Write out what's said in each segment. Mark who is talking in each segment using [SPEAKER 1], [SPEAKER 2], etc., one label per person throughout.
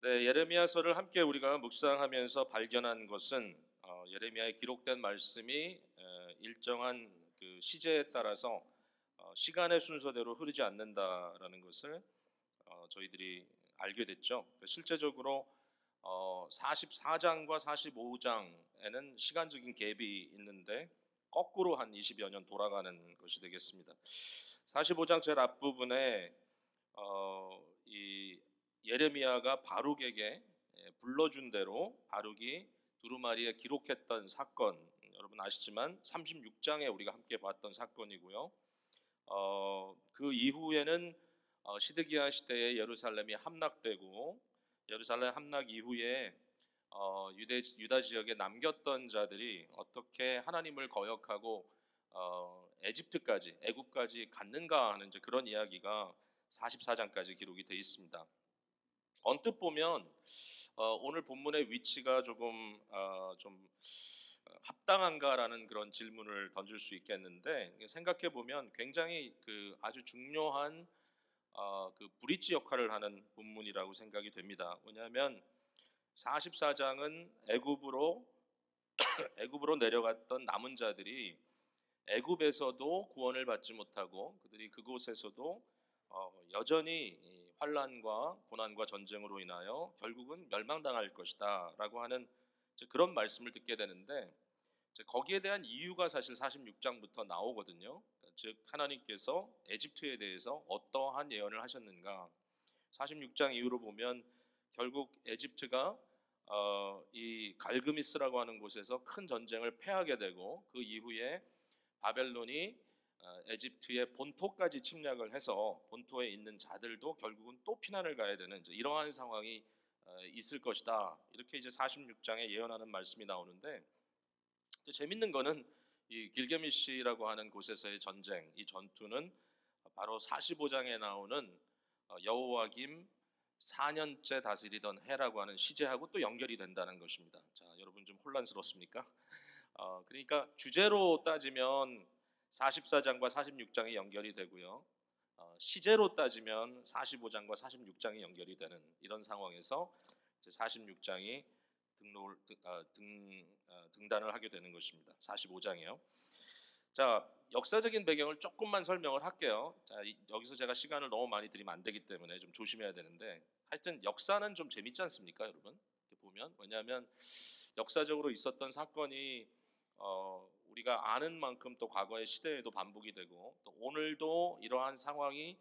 [SPEAKER 1] 네, 예레미야서를 함께 우리가 묵상하면서 발견한 것은 예레미야에 기록된 말씀이 일정한 그 시제에 따라서 시간의 순서대로 흐르지 않는다라는 것을 저희들이 알게 됐죠. 실제적으로 44장과 45장에는 시간적인 갭이 있는데 거꾸로 한 20여 년 돌아가는 것이 되겠습니다. 45장 제일 앞부분에 이 예레미야가 바룩에게 불러준 대로 바룩이 두루마리에 기록했던 사건, 여러분 아시지만 36장에 우리가 함께 봤던 사건이고요. 그 이후에는 시드기야 시대에 예루살렘이 함락되고 예루살렘 함락 이후에 유다 지역에 남겼던 자들이 어떻게 하나님을 거역하고 에집트까지 애굽까지 갔는가 하는 이제 그런 이야기가 44장까지 기록이 되어 있습니다. 언뜻 보면 오늘 본문의 위치가 조금 좀 합당한가라는 그런 질문을 던질 수 있겠는데, 생각해 보면 굉장히 그 아주 중요한 그 브릿지 역할을 하는 본문이라고 생각이 됩니다. 왜냐하면 44장은 애굽으로 내려갔던 남은 자들이 애굽에서도 구원을 받지 못하고 그들이 그곳에서도 여전히 이 환란과 고난과 전쟁으로 인하여 결국은 멸망당할 것이다라고 하는 그런 말씀을 듣게 되는데, 거기에 대한 이유가 사실 46장부터 나오거든요. 즉 하나님께서 에집트에 대해서 어떠한 예언을 하셨는가. 46장 이후로 보면 결국 에집트가 이 갈그미스라고 하는 곳에서 큰 전쟁을 패하게 되고, 그 이후에 바벨론이 에집트의 본토까지 침략을 해서 본토에 있는 자들도 결국은 또 피난을 가야 되는 이러한 상황이 있을 것이다. 이렇게 이제 46장에 예언하는 말씀이 나오는데, 재밌는 거는 이 길게미시라고 하는 곳에서의 전쟁, 이 전투는 바로 45장에 나오는 여호와김 4년째 다스리던 해라고 하는 시제하고 또 연결이 된다는 것입니다. 자, 여러분 좀 혼란스럽습니까? 그러니까 주제로 따지면 44장과 46장이 연결이 되고요. 시제로 따지면 45장과 46장이 연결이 되는 이런 상황에서 46장이 등단을 하게 되는 것입니다. 45장이요. 자, 역사적인 배경을 조금만 설명을 할게요. 자, 여기서 제가 시간을 너무 많이 들이면 안 되기 때문에 좀 조심해야 되는데, 하여튼 역사는 좀 재밌지 않습니까, 여러분? 이렇게 보면, 왜냐하면 역사적으로 있었던 사건이 우리가 아는 만큼 또 과거의 시대에도 반복이 되고, 또 오늘도 이러한 상황이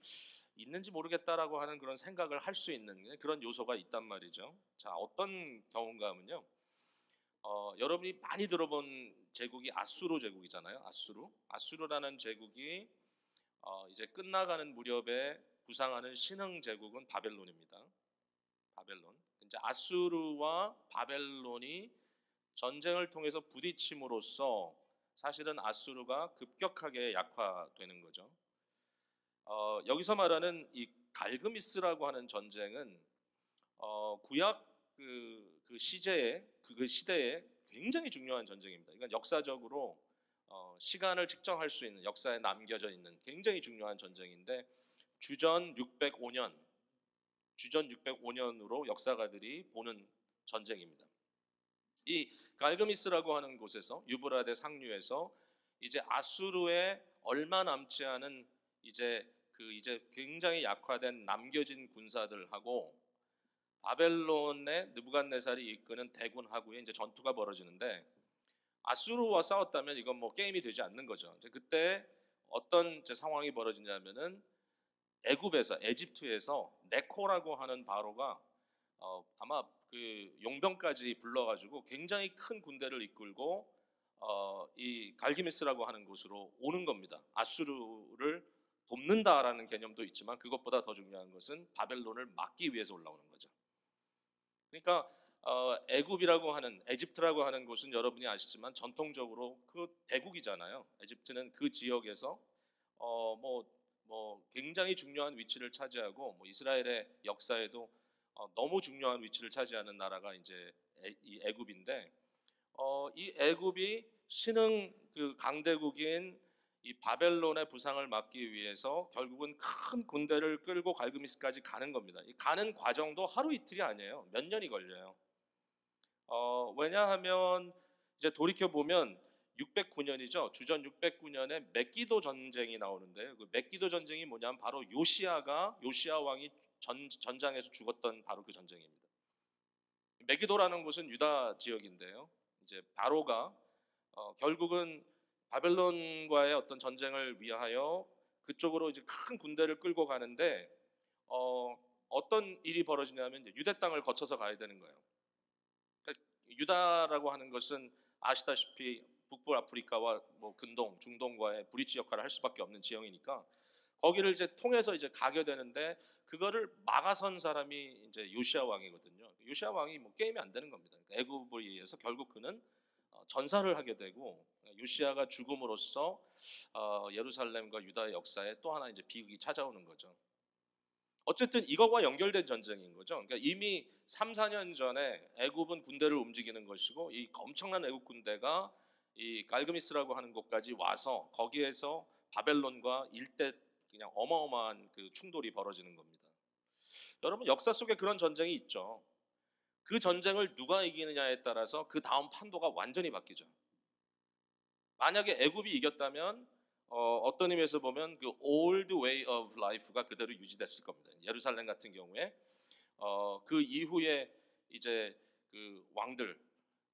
[SPEAKER 1] 있는지 모르겠다라고 하는 그런 생각을 할 수 있는 그런 요소가 있단 말이죠. 자, 어떤 경우인가 하면요. 여러분이 많이 들어본 제국이 아수르 제국이잖아요. 아수르라는 제국이 이제 끝나가는 무렵에 부상하는 신흥 제국은 바벨론입니다. 바벨론. 이제 아수르와 바벨론이 전쟁을 통해서 부딪힘으로써 사실은 아수르가 급격하게 약화되는 거죠. 여기서 말하는 이 갈그미스라고 하는 전쟁은 구약 그 시대에 굉장히 중요한 전쟁입니다. 이건 역사적으로 시간을 측정할 수 있는, 역사에 남겨져 있는 굉장히 중요한 전쟁인데, 주전 605년, 주전 605년으로 역사가들이 보는 전쟁입니다. 이 갈그미스라고 하는 곳에서 유브라데 상류에서 이제 아수르에 얼마 남지 않은 이제 굉장히 약화된 남겨진 군사들하고 바벨론의 느부갓네살이 이끄는 대군하고의 이제 전투가 벌어지는데, 아수르와 싸웠다면 이건 뭐 게임이 되지 않는 거죠. 그때 어떤 상황이 벌어지냐면은 에집트에서 네코라고 하는 바로가 아마 그 용병까지 불러가지고 굉장히 큰 군대를 이끌고 이 갈기미스라고 하는 곳으로 오는 겁니다. 아수르를 돕는다라는 개념도 있지만 그것보다 더 중요한 것은 바벨론을 막기 위해서 올라오는 거죠. 그러니까 애굽이라고 하는, 에집트라고 하는 곳은 여러분이 아시지만 전통적으로 그 대국이잖아요. 에집트는 그 지역에서 뭐 굉장히 중요한 위치를 차지하고, 뭐 이스라엘의 역사에도 너무 중요한 위치를 차지하는 나라가 이제 이 애굽인데, 이 애굽이 신흥 그 강대국인 이 바벨론의 부상을 막기 위해서 결국은 큰 군대를 끌고 갈그미스까지 가는 겁니다. 이 가는 과정도 하루 이틀이 아니에요. 몇 년이 걸려요. 왜냐하면 이제 돌이켜 보면 609년이죠. 주전 609년에 megiddo 전쟁이 나오는데 그 megiddo 전쟁이 뭐냐면 바로 요시야 왕이 전장에서 죽었던 바로 그 전쟁입니다. 메기도라는 곳은 유다 지역인데요. 이제 바로가 결국은 바벨론과의 어떤 전쟁을 위하여 그쪽으로 이제 큰 군대를 끌고 가는데 어떤 일이 벌어지냐면 이제 유대 땅을 거쳐서 가야 되는 거예요. 그러니까 유다라고 하는 것은 아시다시피 북부 아프리카와 뭐 근동, 중동과의 브릿지 역할을 할 수밖에 없는 지형이니까 거기를 이제 통해서 이제 가게 되는데 그거를 막아선 사람이 이제 요시야 왕이거든요. 요시야 왕이 뭐 게임이 안 되는 겁니다. 그러니까 애굽에 의해서 결국 그는 전사를 하게 되고 요시야가 죽음으로써 예루살렘과 유다의 역사에 또 하나 이제 비극이 찾아오는 거죠. 어쨌든 이거와 연결된 전쟁인 거죠. 그러니까 이미 3, 4년 전에 애굽은 군대를 움직이는 것이고 이 엄청난 애굽 군대가 이 갈그미스라고 하는 곳까지 와서 거기에서 바벨론과 일대 그냥 어마어마한 그 충돌이 벌어지는 겁니다. 여러분 역사 속에 그런 전쟁이 있죠. 그 전쟁을 누가 이기느냐에 따라서 그 다음 판도가 완전히 바뀌죠. 만약에 애굽이 이겼다면 어떤 의미에서 보면 그 old way of life가 그대로 유지됐을 겁니다. 예루살렘 같은 경우에 그 이후에 이제 그 왕들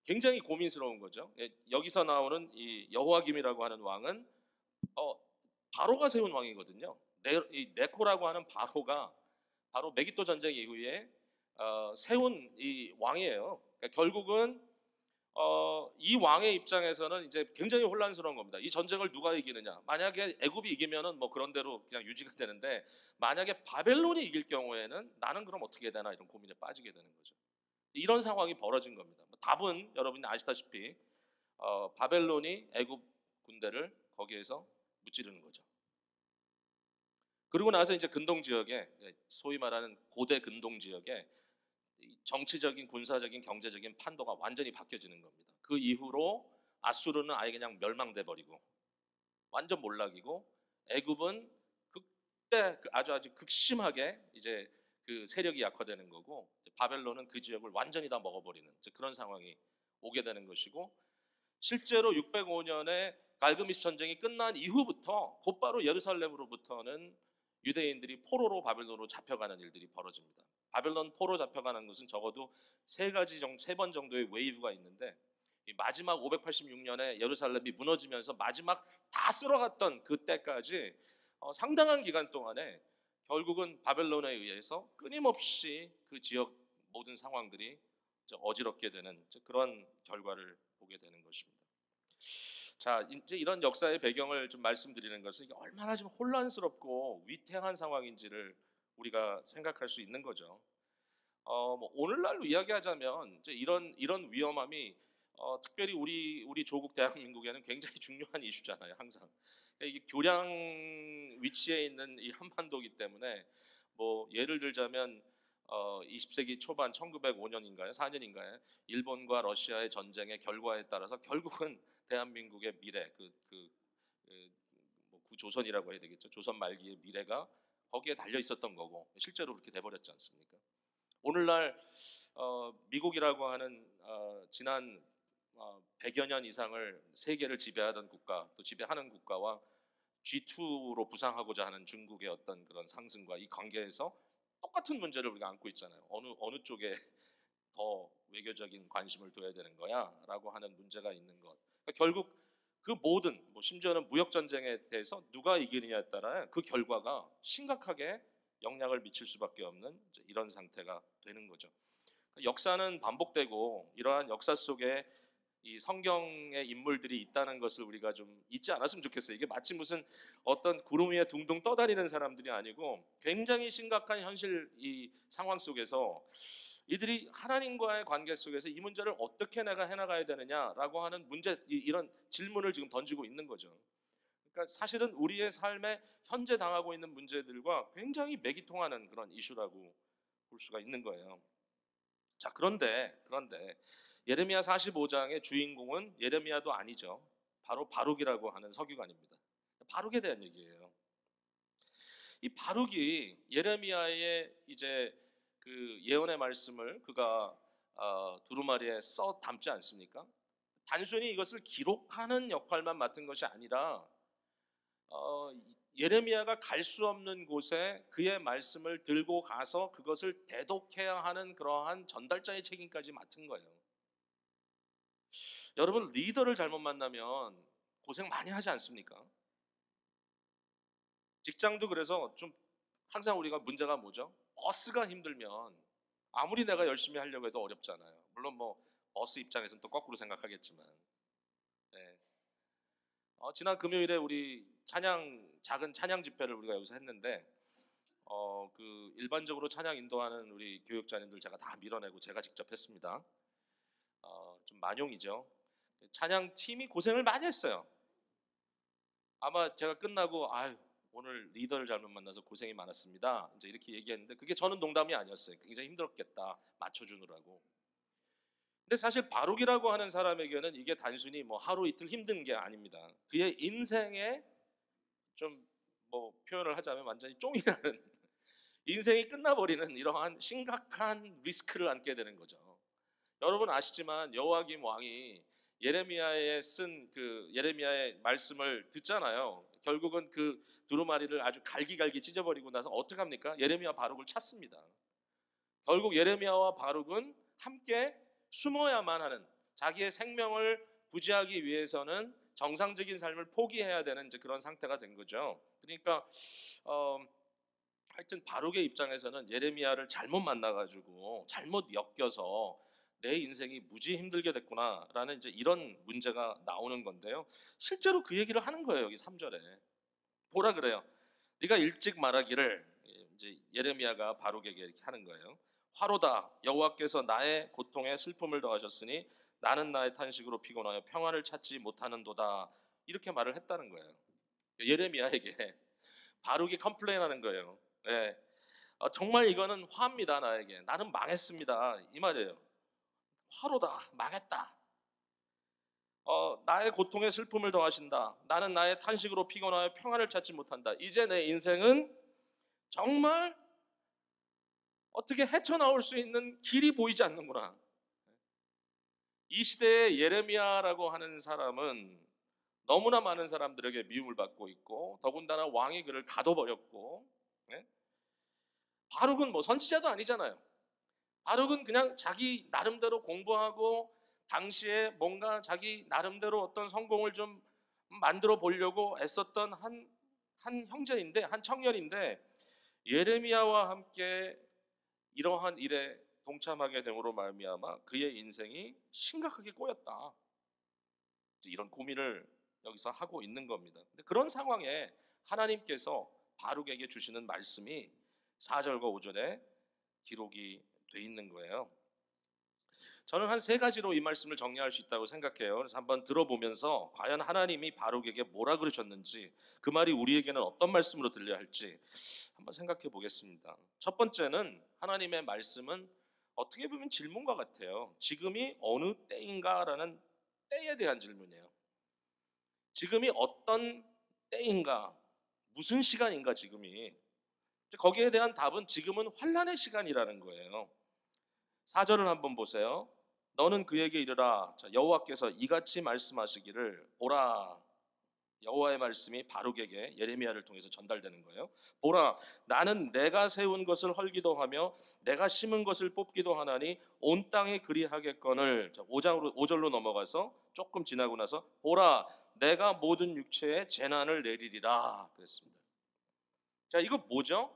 [SPEAKER 1] 굉장히 고민스러운 거죠. 여기서 나오는 이 여호와김이라고 하는 왕은 바로가 세운 왕이거든요. 이 네코라고 하는 바로가 바로 메기도 전쟁 이후에 세운 이 왕이에요. 그러니까 결국은 이 왕의 입장에서는 이제 굉장히 혼란스러운 겁니다. 이 전쟁을 누가 이기느냐? 만약에 애굽이 이기면은 뭐 그런 대로 그냥 유지가 되는데 만약에 바벨론이 이길 경우에는 나는 그럼 어떻게 되나 이런 고민에 빠지게 되는 거죠. 이런 상황이 벌어진 겁니다. 답은 여러분이 아시다시피 바벨론이 애굽 군대를 거기에서 무찌르는 거죠. 그리고 나서 이제 근동 지역에 소위 말하는 고대 근동 지역에 정치적인 군사적인 경제적인 판도가 완전히 바뀌어지는 겁니다. 그 이후로 아수르는 아예 그냥 멸망돼 버리고 완전 몰락이고 애굽은 그때 아주 극심하게 이제 그 세력이 약화되는 거고 바벨론은 그 지역을 완전히 다 먹어버리는 그런 상황이 오게 되는 것이고 실제로 605년에 갈그미스 전쟁이 끝난 이후부터 곧바로 예루살렘으로부터는 유대인들이 포로로 바벨론으로 잡혀가는 일들이 벌어집니다. 바벨론 포로 잡혀가는 것은 적어도 세 번 정도의 웨이브가 있는데 마지막 586년에 예루살렘이 무너지면서 마지막 다 쓸어갔던 그때까지 상당한 기간 동안에 결국은 바벨론에 의해서 끊임없이 그 지역 모든 상황들이 어지럽게 되는 그런 결과를 보게 되는 것입니다. 자, 이제 이런 역사의 배경을 좀 말씀드리는 것은 이게 얼마나 좀 혼란스럽고 위태한 상황인지를 우리가 생각할 수 있는 거죠. 뭐 오늘날로 이야기하자면 이제 이런 위험함이 특별히 우리 조국 대한민국에는 굉장히 중요한 이슈잖아요, 항상. 그러니까 이게 교량 위치에 있는 이 한반도이기 때문에 뭐 예를 들자면 20세기 초반 1905년인가요, 4년인가요? 일본과 러시아의 전쟁의 결과에 따라서 결국은 대한민국의 미래, 뭐 구조선이라고 해야 되겠죠. 조선 말기의 미래가 거기에 달려 있었던 거고 실제로 그렇게 돼버렸지 않습니까? 오늘날 미국이라고 하는 지난 100여 년 이상을 세계를 지배하던 국가, 또 지배하는 국가와 G2로 부상하고자 하는 중국의 어떤 그런 상승과 이 관계에서 똑같은 문제를 우리가 안고 있잖아요. 어느 쪽에 더 외교적인 관심을 둬야 되는 거야라고 하는 문제가 있는 것. 그러니까 결국 그 모든 뭐 심지어는 무역 전쟁에 대해서 누가 이기느냐에 따라 그 결과가 심각하게 영향을 미칠 수밖에 없는 이런 상태가 되는 거죠. 역사는 반복되고 이러한 역사 속에 이 성경의 인물들이 있다는 것을 우리가 좀 잊지 않았으면 좋겠어요. 이게 마치 무슨 어떤 구름 위에 둥둥 떠다니는 사람들이 아니고 굉장히 심각한 현실 이 상황 속에서 이들이 하나님과의 관계 속에서 이 문제를 어떻게 내가 해나가야 되느냐라고 하는 이런 질문을 지금 던지고 있는 거죠. 그러니까 사실은 우리의 삶에 현재 당하고 있는 문제들과 굉장히 매기통하는 그런 이슈라고 볼 수가 있는 거예요. 자, 그런데 예레미야 45장의 주인공은 예레미야도 아니죠. 바로 바룩이라고 하는 서기관입니다. 바룩에 대한 얘기예요. 이 바룩이 예레미야의 이제 그 예언의 말씀을 그가 두루마리에 써 담지 않습니까? 단순히 이것을 기록하는 역할만 맡은 것이 아니라 예레미야가 갈 수 없는 곳에 그의 말씀을 들고 가서 그것을 대독해야 하는 그러한 전달자의 책임까지 맡은 거예요. 여러분, 리더를 잘못 만나면 고생 많이 하지 않습니까? 직장도 그래서 좀 항상 우리가 문제가 뭐죠? 버스가 힘들면 아무리 내가 열심히 하려고 해도 어렵잖아요. 물론 뭐 버스 입장에서는 또 거꾸로 생각하겠지만, 네. 지난 금요일에 우리 작은 찬양 집회를 우리가 여기서 했는데, 그 일반적으로 찬양 인도하는 우리 교육자님들 제가 다 밀어내고 제가 직접 했습니다. 좀 만용이죠. 찬양 팀이 고생을 많이 했어요. 아마 제가 끝나고 오늘 리더를 잘못 만나서 고생이 많았습니다, 이제 이렇게 얘기했는데, 그게 저는 농담이 아니었어요. 굉장히 힘들었겠다, 맞춰주느라고. 근데 사실 바룩이라고 하는 사람에게는 이게 단순히 뭐 하루 이틀 힘든 게 아닙니다. 그의 인생에 좀 뭐 표현을 하자면 완전히 쫑이 나는 인생이 끝나버리는 이러한 심각한 리스크를 안게 되는 거죠. 여러분 아시지만 여호야김 왕이 예레미야에 쓴 그 예레미야의 말씀을 듣잖아요. 결국은 그 두루마리를 아주 갈기갈기 찢어버리고 나서 어떻게 합니까? 예레미야 바룩을 찾습니다. 결국 예레미야와 바룩은 함께 숨어야만 하는, 자기의 생명을 부지하기 위해서는 정상적인 삶을 포기해야 되는 이제 그런 상태가 된 거죠. 그러니까 하여튼 바룩의 입장에서는 예레미야를 잘못 만나가지고 잘못 엮여서 내 인생이 무지 힘들게 됐구나라는 이제 이런 문제가 나오는 건데요. 실제로 그 얘기를 하는 거예요. 여기 3절에 뭐라 그래요? 네가 일찍 말하기를, 이제 예레미야가 바룩에게 이렇게 하는 거예요. 화로다, 여호와께서 나의 고통에 슬픔을 더하셨으니 나는 나의 탄식으로 피곤하여 평화를 찾지 못하는도다, 이렇게 말을 했다는 거예요. 예레미야에게 바룩이 컴플레인하는 거예요. 네. 정말 이거는 화입니다. 나에게 나는 망했습니다, 이 말이에요. 화로다, 망했다. 나의 고통에 슬픔을 더하신다. 나는 나의 탄식으로 피곤하여 평화를 찾지 못한다. 이제 내 인생은 정말 어떻게 헤쳐나올 수 있는 길이 보이지 않는구나. 이 시대의 예레미야라고 하는 사람은 너무나 많은 사람들에게 미움을 받고 있고, 더군다나 왕이 그를 가둬버렸고, 바룩은 뭐 선지자도 아니잖아요. 바룩은 그냥 자기 나름대로 공부하고 당시에 뭔가 자기 나름대로 어떤 성공을 좀 만들어 보려고 애썼던 한 형제인데, 한 청년인데, 예레미야와 함께 이러한 일에 동참하게 됨으로 말미암아 그의 인생이 심각하게 꼬였다, 이런 고민을 여기서 하고 있는 겁니다. 근데 그런 상황에 하나님께서 바룩에게 주시는 말씀이 4절과 5절에 기록이 돼 있는 거예요. 저는 한 3가지로 이 말씀을 정리할 수 있다고 생각해요. 그래서 한번 들어보면서 과연 하나님이 바룩에게 뭐라 그러셨는지, 그 말이 우리에게는 어떤 말씀으로 들려야 할지 한번 생각해 보겠습니다. 첫 번째는, 하나님의 말씀은 어떻게 보면 질문과 같아요. 지금이 어느 때인가라는 때에 대한 질문이에요. 지금이 어떤 때인가, 무슨 시간인가 지금이. 거기에 대한 답은 지금은 환난의 시간이라는 거예요. 4절을 한번 보세요. 너는 그에게 이르라, 여호와께서 이같이 말씀하시기를, 보라. 여호와의 말씀이 바룩에게 예레미야를 통해서 전달되는 거예요. 보라, 나는 내가 세운 것을 헐기도 하며 내가 심은 것을 뽑기도 하나니 온 땅에 그리하겠거늘. 5절로 넘어가서 조금 지나고 나서, 보라, 내가 모든 육체에 재난을 내리리라 그랬습니다. 자, 이거 뭐죠?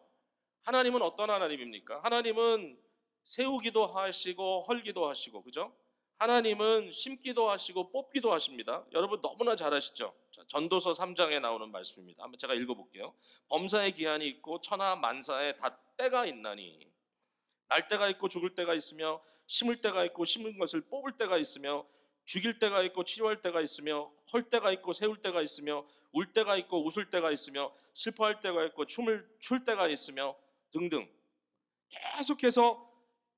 [SPEAKER 1] 하나님은 어떤 하나님입니까? 하나님은 세우기도 하시고 헐기도 하시고, 그죠? 하나님은 심기도 하시고 뽑기도 하십니다. 여러분 너무나 잘 아시죠? 자, 전도서 3장에 나오는 말씀입니다. 한번 제가 읽어볼게요. 범사의 기한이 있고 천하 만사에 다 때가 있나니, 날 때가 있고 죽을 때가 있으며, 심을 때가 있고 심은 것을 뽑을 때가 있으며, 죽일 때가 있고 치료할 때가 있으며, 헐 때가 있고 세울 때가 있으며, 울 때가 있고 웃을 때가 있으며, 슬퍼할 때가 있고 춤을 출 때가 있으며 등등. 계속해서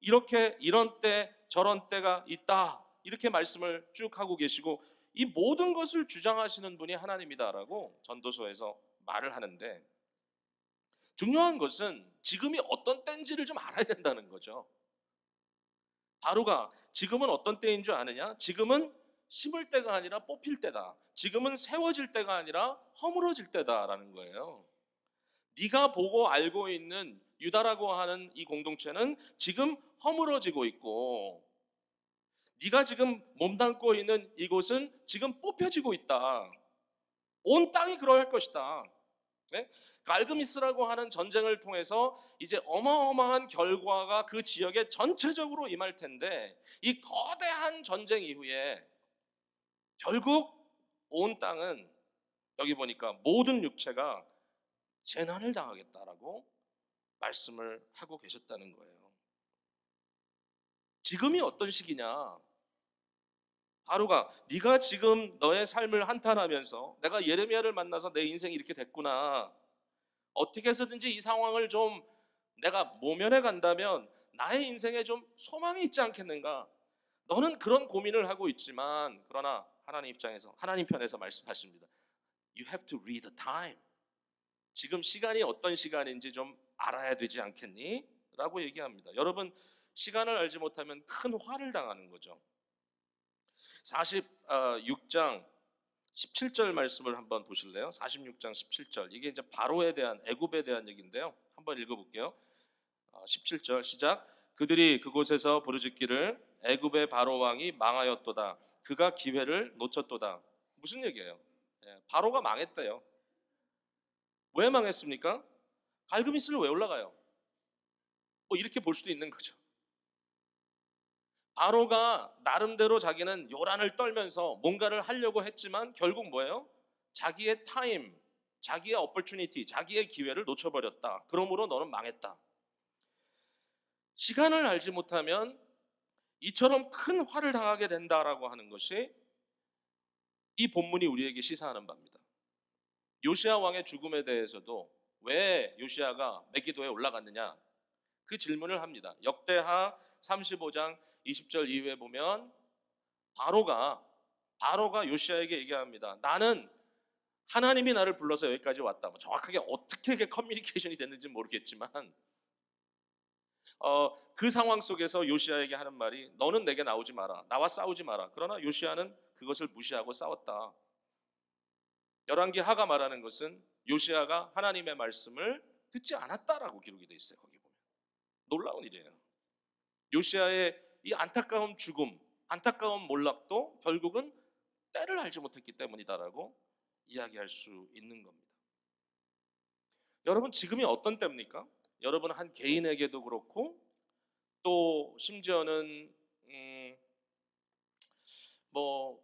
[SPEAKER 1] 이렇게 이런 때 저런 때가 있다, 이렇게 말씀을 쭉 하고 계시고, 이 모든 것을 주장하시는 분이 하나님이다라고 전도서에서 말을 하는데, 중요한 것은 지금이 어떤 때인지를 좀 알아야 된다는 거죠. 바로가 지금은 어떤 때인 줄 아느냐? 지금은 심을 때가 아니라 뽑힐 때다. 지금은 세워질 때가 아니라 허물어질 때다라는 거예요. 네가 보고 알고 있는 유다라고 하는 이 공동체는 지금 허물어지고 있고, 네가 지금 몸담고 있는 이곳은 지금 뽑혀지고 있다. 온 땅이 그러할 것이다. 네? 갈그미스라고 하는 전쟁을 통해서 이제 어마어마한 결과가 그 지역에 전체적으로 임할 텐데, 이 거대한 전쟁 이후에 결국 온 땅은, 여기 보니까 모든 육체가 재난을 당하겠다라고 말씀을 하고 계셨다는 거예요. 지금이 어떤 시기냐? 바로가 네가 지금 너의 삶을 한탄하면서 내가 예레미야를 만나서 내 인생이 이렇게 됐구나, 어떻게 해서든지 이 상황을 좀 내가 모면해 간다면 나의 인생에 좀 소망이 있지 않겠는가? 너는 그런 고민을 하고 있지만, 그러나 하나님 입장에서, 하나님 편에서 말씀하십니다. You have to read the time. 지금 시간이 어떤 시간인지 좀 알아야 되지 않겠니? 라고 얘기합니다. 여러분, 시간을 알지 못하면 큰 화를 당하는 거죠. 46장 17절 말씀을 한번 보실래요? 46장 17절. 이게 이제 바로에 대한, 애굽에 대한 얘기인데요. 한번 읽어볼게요. 17절 시작. 그들이 그곳에서 부르짖기를 애굽의 바로 왕이 망하였도다. 그가 기회를 놓쳤도다. 무슨 얘기예요? 바로가 망했대요. 왜 망했습니까? 갈그미스를 왜 올라가요? 뭐 이렇게 볼 수도 있는 거죠. 바로가 나름대로 자기는 요란을 떨면서 뭔가를 하려고 했지만 결국 뭐예요? 자기의 타임, 자기의 opportunity, 자기의 기회를 놓쳐버렸다. 그러므로 너는 망했다. 시간을 알지 못하면 이처럼 큰 화를 당하게 된다라고 하는 것이 이 본문이 우리에게 시사하는 바입니다. 요시야 왕의 죽음에 대해서도 왜 요시야가 메기도에 올라갔느냐? 그 질문을 합니다. 역대하 35장 20절 이후에 보면 바로가 요시야에게 얘기합니다. 나는 하나님이 나를 불러서 여기까지 왔다. 뭐 정확하게 어떻게 커뮤니케이션이 됐는지 모르겠지만 그 상황 속에서 요시야에게 하는 말이, 너는 내게 나오지 마라, 나와 싸우지 마라. 그러나 요시야는 그것을 무시하고 싸웠다. 열왕기 하가 말하는 것은 요시야가 하나님의 말씀을 듣지 않았다라고 기록이 되어 있어요. 거기 보면 놀라운 일이에요. 요시야의 이 안타까운 죽음, 안타까운 몰락도 결국은 때를 알지 못했기 때문이다라고 이야기할 수 있는 겁니다. 여러분, 지금이 어떤 때입니까? 여러분 한 개인에게도 그렇고, 또 심지어는 뭐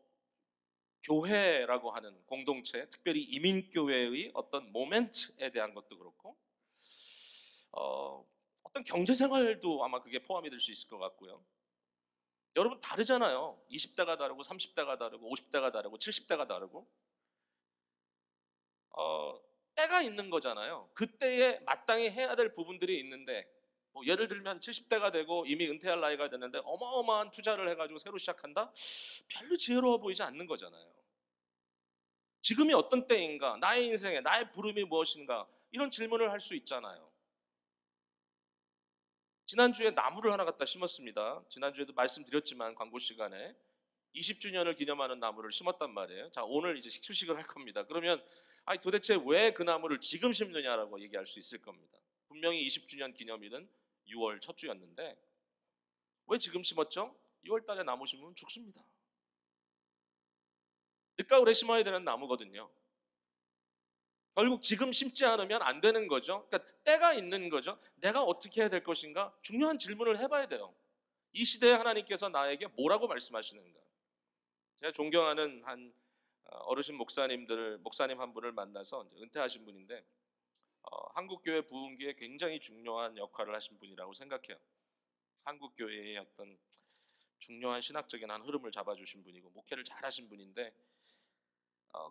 [SPEAKER 1] 교회라고 하는 공동체, 특별히 이민교회의 어떤 모멘트에 대한 것도 그렇고, 어떤 경제생활도 아마 그게 포함이 될 수 있을 것 같고요. 여러분 다르잖아요. 20대가 다르고 30대가 다르고 50대가 다르고 70대가 다르고, 때가 있는 거잖아요. 그때에 마땅히 해야 될 부분들이 있는데, 뭐 예를 들면 70대가 되고 이미 은퇴할 나이가 됐는데 어마어마한 투자를 해가지고 새로 시작한다? 별로 지혜로워 보이지 않는 거잖아요. 지금이 어떤 때인가? 나의 인생에 나의 부름이 무엇인가? 이런 질문을 할 수 있잖아요. 지난주에 나무를 하나 갖다 심었습니다. 지난주에도 말씀드렸지만 광고 시간에 20주년을 기념하는 나무를 심었단 말이에요. 자, 오늘 이제 식수식을 할 겁니다. 그러면 아니 도대체 왜 그 나무를 지금 심느냐라고 얘기할 수 있을 겁니다. 분명히 20주년 기념일은 6월 첫 주였는데 왜 지금 심었죠? 6월 달에 나무 심으면 죽습니다. 늦가을에 심어야 되는 나무거든요. 결국 지금 심지 않으면 안 되는 거죠. 그러니까 때가 있는 거죠. 내가 어떻게 해야 될 것인가? 중요한 질문을 해봐야 돼요. 이 시대에 하나님께서 나에게 뭐라고 말씀하시는가? 제가 존경하는 한 어르신 목사님 한 분을 만나서 은퇴하신 분인데, 한국교회 부흥기에 굉장히 중요한 역할을 하신 분이라고 생각해요. 한국교회의 어떤 중요한 신학적인 한 흐름을 잡아주신 분이고 목회를 잘하신 분인데,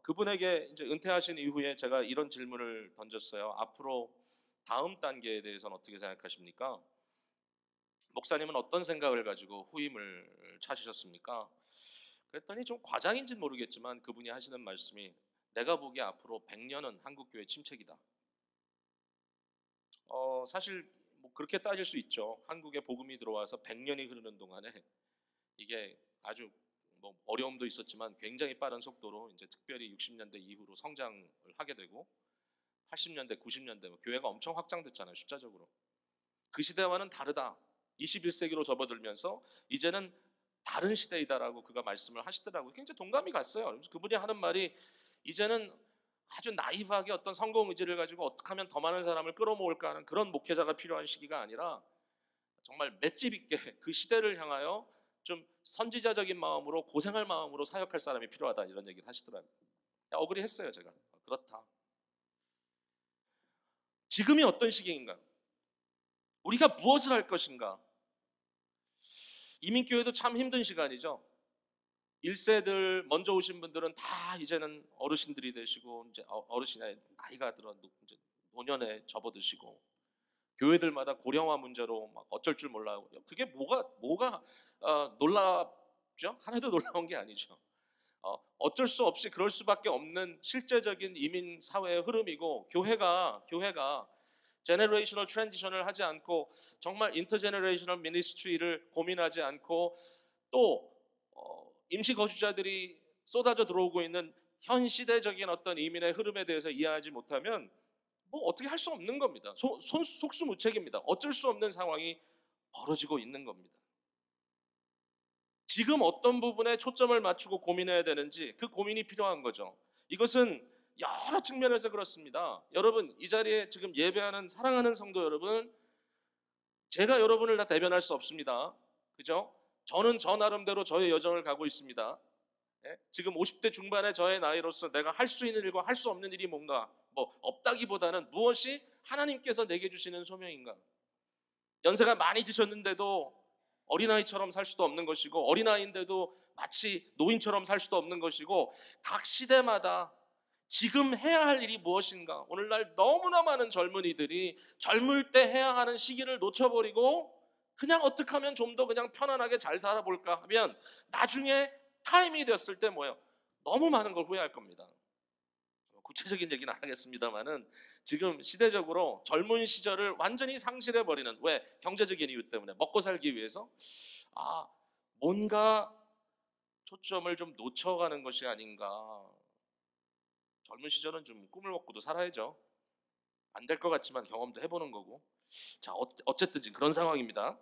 [SPEAKER 1] 그분에게 이제 은퇴하신 이후에 제가 이런 질문을 던졌어요. 앞으로 다음 단계에 대해서는 어떻게 생각하십니까? 목사님은 어떤 생각을 가지고 후임을 찾으셨습니까? 그랬더니 좀 과장인지는 모르겠지만 그분이 하시는 말씀이 내가 보기에 앞으로 100년은 한국교회 침체기다. 사실 뭐 그렇게 따질 수 있죠. 한국에 복음이 들어와서 100년이 흐르는 동안에 이게 아주 뭐 어려움도 있었지만 굉장히 빠른 속도로 이제 특별히 60년대 이후로 성장을 하게 되고 80년대, 90년대 교회가 엄청 확장됐잖아요. 숫자적으로. 그 시대와는 다르다. 21세기로 접어들면서 이제는 다른 시대이다라고 그가 말씀을 하시더라고요. 굉장히 동감이 갔어요. 그래서 그분이 하는 말이 이제는 아주 나이브하게 어떤 성공 의지를 가지고 어떻게 하면 더 많은 사람을 끌어모을까 하는 그런 목회자가 필요한 시기가 아니라 정말 맷집 있게 그 시대를 향하여 좀 선지자적인 마음으로 고생할 마음으로 사역할 사람이 필요하다 이런 얘기를 하시더라고요. 억울했어요 제가. 그렇다. 지금이 어떤 시기인가? 우리가 무엇을 할 것인가? 이민교회도 참 힘든 시간이죠. 1세들 먼저 오신 분들은 다 이제는 어르신들이 되시고 이제 어르신의 나이가 들어 이제 노년에 접어드시고 교회들마다 고령화 문제로 막 어쩔 줄 몰라. 그게 뭐가 놀랍죠? 하나도 놀라운 게 아니죠. 어쩔 수 없이 그럴 수밖에 없는 실제적인 이민 사회의 흐름이고 교회가 제너레이셔널 트랜지션을 하지 않고 정말 인터제너레이셔널 미니스트리를 고민하지 않고 또 임시 거주자들이 쏟아져 들어오고 있는 현 시대적인 어떤 이민의 흐름에 대해서 이해하지 못하면 뭐 어떻게 할 수 없는 겁니다. 속수무책입니다. 어쩔 수 없는 상황이 벌어지고 있는 겁니다. 지금 어떤 부분에 초점을 맞추고 고민해야 되는지 그 고민이 필요한 거죠. 이것은 여러 측면에서 그렇습니다. 여러분 이 자리에 지금 예배하는 사랑하는 성도 여러분, 제가 여러분을 다 대변할 수 없습니다. 그죠? 저는 저 나름대로 저의 여정을 가고 있습니다. 지금 50대 중반의 저의 나이로서 내가 할 수 있는 일과 할 수 없는 일이 뭔가 뭐 없다기보다는 무엇이 하나님께서 내게 주시는 소명인가. 연세가 많이 드셨는데도 어린아이처럼 살 수도 없는 것이고 어린아이인데도 마치 노인처럼 살 수도 없는 것이고 각 시대마다 지금 해야 할 일이 무엇인가. 오늘날 너무나 많은 젊은이들이 젊을 때 해야 하는 시기를 놓쳐버리고 그냥 어떻게 하면 좀 더 그냥 편안하게 잘 살아볼까 하면 나중에 타임이 됐을 때 뭐예요? 너무 많은 걸 후회할 겁니다. 구체적인 얘기는 안 하겠습니다만은 지금 시대적으로 젊은 시절을 완전히 상실해버리는, 왜? 경제적인 이유 때문에 먹고 살기 위해서 뭔가 초점을 좀 놓쳐가는 것이 아닌가. 젊은 시절은 좀 꿈을 먹고도 살아야죠. 안 될 것 같지만 경험도 해보는 거고. 자, 어쨌든 그런 상황입니다.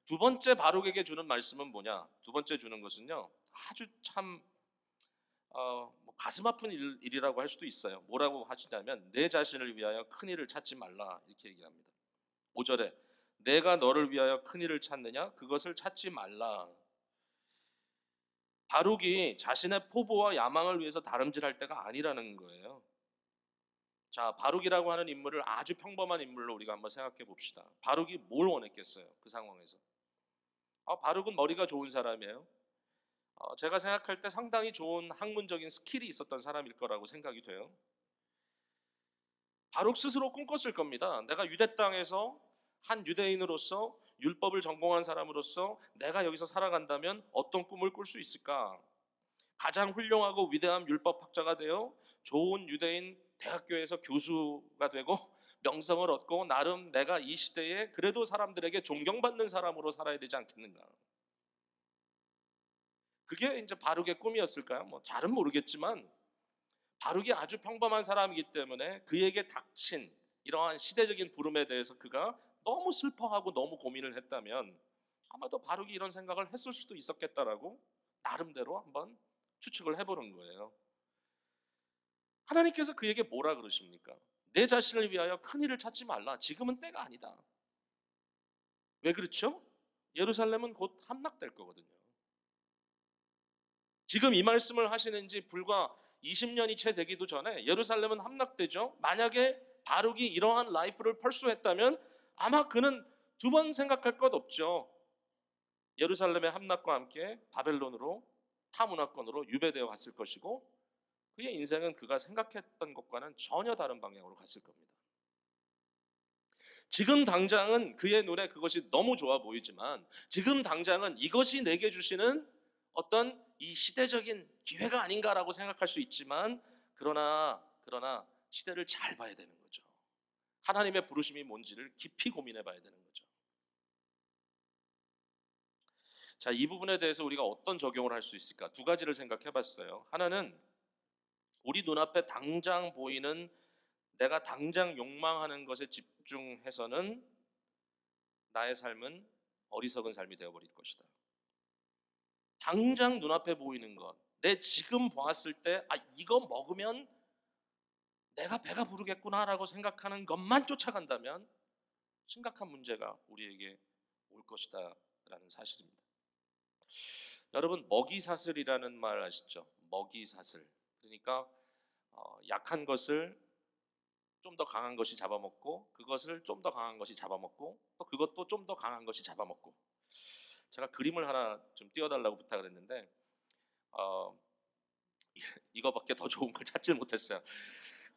[SPEAKER 1] 두 번째 바룩에게 주는 말씀은 뭐냐? 두 번째 주는 것은요, 아주 참 뭐 가슴 아픈 일이라고 할 수도 있어요. 뭐라고 하시냐면 내 자신을 위하여 큰 일을 찾지 말라 이렇게 얘기합니다. 5절에 내가 너를 위하여 큰 일을 찾느냐? 그것을 찾지 말라. 바룩이 자신의 포부와 야망을 위해서 다름질할 때가 아니라는 거예요. 자, 바룩이라고 하는 인물을 아주 평범한 인물로 우리가 한번 생각해 봅시다. 바룩이 뭘 원했겠어요? 그 상황에서. 바룩은 머리가 좋은 사람이에요. 제가 생각할 때 상당히 좋은 학문적인 스킬이 있었던 사람일 거라고 생각이 돼요. 바룩 스스로 꿈꿨을 겁니다. 내가 유대 땅에서 한 유대인으로서 율법을 전공한 사람으로서 내가 여기서 살아간다면 어떤 꿈을 꿀 수 있을까? 가장 훌륭하고 위대한 율법학자가 되어 좋은 유대인 대학교에서 교수가 되고 명성을 얻고 나름 내가 이 시대에 그래도 사람들에게 존경받는 사람으로 살아야 되지 않겠는가? 그게 이제 바룩의 꿈이었을까요? 뭐 잘은 모르겠지만 바룩이 아주 평범한 사람이기 때문에 그에게 닥친 이러한 시대적인 부름에 대해서 그가 너무 슬퍼하고 너무 고민을 했다면 아마도 바룩이 이런 생각을 했을 수도 있었겠다라고 나름대로 한번 추측을 해보는 거예요. 하나님께서 그에게 뭐라 그러십니까? 내 자신을 위하여 큰 일을 찾지 말라. 지금은 때가 아니다. 왜 그렇죠? 예루살렘은 곧 함락될 거거든요. 지금 이 말씀을 하시는 지 불과 20년이 채 되기도 전에 예루살렘은 함락되죠. 만약에 바룩이 이러한 라이프를 펄수했다면 아마 그는 두 번 생각할 것 없죠. 예루살렘의 함락과 함께 바벨론으로 타문화권으로 유배되어 갔을 것이고 그의 인생은 그가 생각했던 것과는 전혀 다른 방향으로 갔을 겁니다. 지금 당장은 그의 눈에 그것이 너무 좋아 보이지만 지금 당장은 이것이 내게 주시는 어떤 이 시대적인 기회가 아닌가라고 생각할 수 있지만 그러나 시대를 잘 봐야 되는 거죠. 하나님의 부르심이 뭔지를 깊이 고민해 봐야 되는 거죠. 자, 이 부분에 대해서 우리가 어떤 적용을 할 수 있을까? 두 가지를 생각해 봤어요. 하나는 우리 눈앞에 당장 보이는 내가 당장 욕망하는 것에 집중해서는 나의 삶은 어리석은 삶이 되어버릴 것이다. 당장 눈앞에 보이는 것, 내 지금 보았을 때 이거 먹으면 내가 배가 부르겠구나라고 생각하는 것만 쫓아간다면 심각한 문제가 우리에게 올 것이다 라는 사실입니다. 여러분, 먹이사슬이라는 말 아시죠? 먹이사슬. 그러니까 약한 것을 좀 더 강한 것이 잡아먹고, 그것을 좀 더 강한 것이 잡아먹고, 또 그것도 좀 더 강한 것이 잡아먹고. 제가 그림을 하나 좀 띄워달라고 부탁을 했는데 이거밖에 더 좋은 걸 찾지를 못했어요.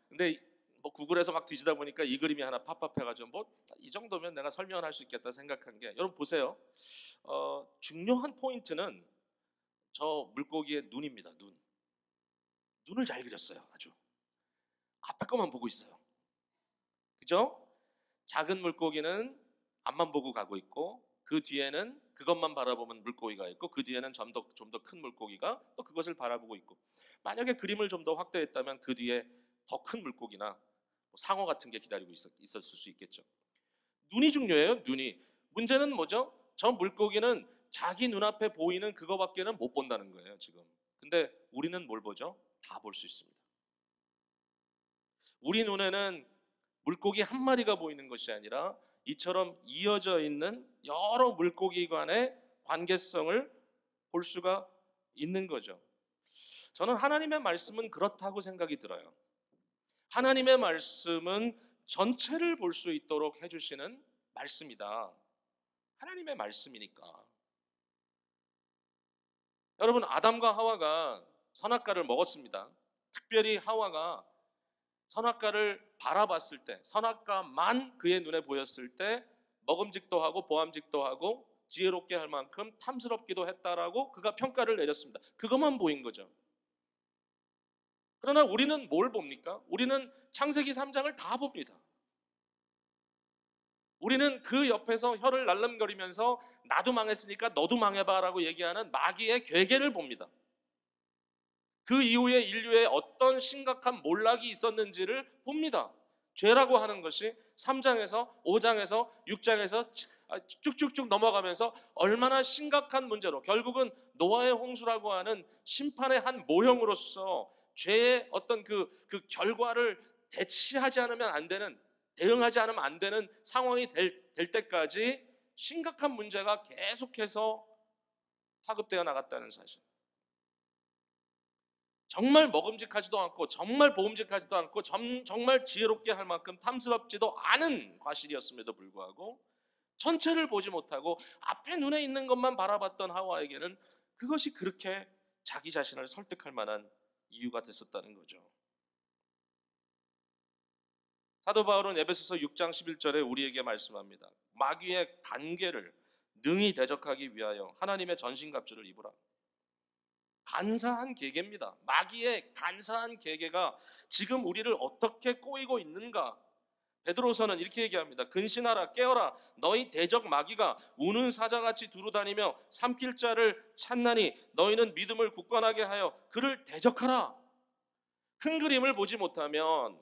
[SPEAKER 1] 근데 뭐 구글에서 막 뒤지다 보니까 이 그림이 하나 팝업해가지고 뭐 이 정도면 내가 설명을 할 수 있겠다 생각한 게, 여러분 보세요. 중요한 포인트는 저 물고기의 눈입니다. 눈을 잘 그렸어요. 아주 앞에 것만 보고 있어요. 그죠? 작은 물고기는 앞만 보고 가고 있고, 그 뒤에는 그것만 바라보면 물고기가 있고, 그 뒤에는 좀 더 큰 물고기가 또 그것을 바라보고 있고, 만약에 그림을 좀 더 확대했다면 그 뒤에 더 큰 물고기나 뭐 상어 같은 게 기다리고 있었을 수 있겠죠. 눈이 중요해요. 눈이. 문제는 뭐죠? 저 물고기는 자기 눈앞에 보이는 그거밖에는 못 본다는 거예요, 지금. 근데 우리는 뭘 보죠? 다 볼 수 있습니다. 우리 눈에는 물고기 한 마리가 보이는 것이 아니라 이처럼 이어져 있는 여러 물고기 간의 관계성을 볼 수가 있는 거죠. 저는 하나님의 말씀은 그렇다고 생각이 들어요. 하나님의 말씀은 전체를 볼 수 있도록 해주시는 말씀이다. 하나님의 말씀이니까. 여러분, 아담과 하와가 선악과를 먹었습니다. 특별히 하와가 선악과를 바라봤을 때, 선악과만 그의 눈에 보였을 때 먹음직도 하고 보암직도 하고 지혜롭게 할 만큼 탐스럽기도 했다라고 그가 평가를 내렸습니다. 그것만 보인 거죠. 그러나 우리는 뭘 봅니까? 우리는 창세기 3장을 다 봅니다. 우리는 그 옆에서 혀를 날름거리면서 나도 망했으니까 너도 망해봐라고 얘기하는 마귀의 괴계를 봅니다. 그 이후에 인류에 어떤 심각한 몰락이 있었는지를 봅니다. 죄라고 하는 것이 3장에서 5장에서 6장에서 쭉쭉쭉 넘어가면서 얼마나 심각한 문제로, 결국은 노아의 홍수라고 하는 심판의 한 모형으로서 죄의 어떤 그 결과를 대치하지 않으면 안 되는, 대응하지 않으면 안 되는 상황이 될 때까지 심각한 문제가 계속해서 파급되어 나갔다는 사실. 정말 먹음직하지도 않고 정말 보음직하지도 않고 정말 지혜롭게 할 만큼 탐스럽지도 않은 과실이었음에도 불구하고 전체를 보지 못하고 앞에 눈에 있는 것만 바라봤던 하와에게는 그것이 그렇게 자기 자신을 설득할 만한 이유가 됐었다는 거죠. 사도 바울은 에베소서 6장 11절에 우리에게 말씀합니다. 마귀의 간계를 능히 대적하기 위하여 하나님의 전신갑주를 입으라. 간사한 계계입니다. 마귀의 간사한 계계가 지금 우리를 어떻게 꼬이고 있는가? 베드로서는 이렇게 얘기합니다. 근신하라, 깨어라. 너희 대적 마귀가 우는 사자같이 두루다니며 삼킬 자를 찾나니 너희는 믿음을 굳건하게 하여 그를 대적하라. 큰 그림을 보지 못하면,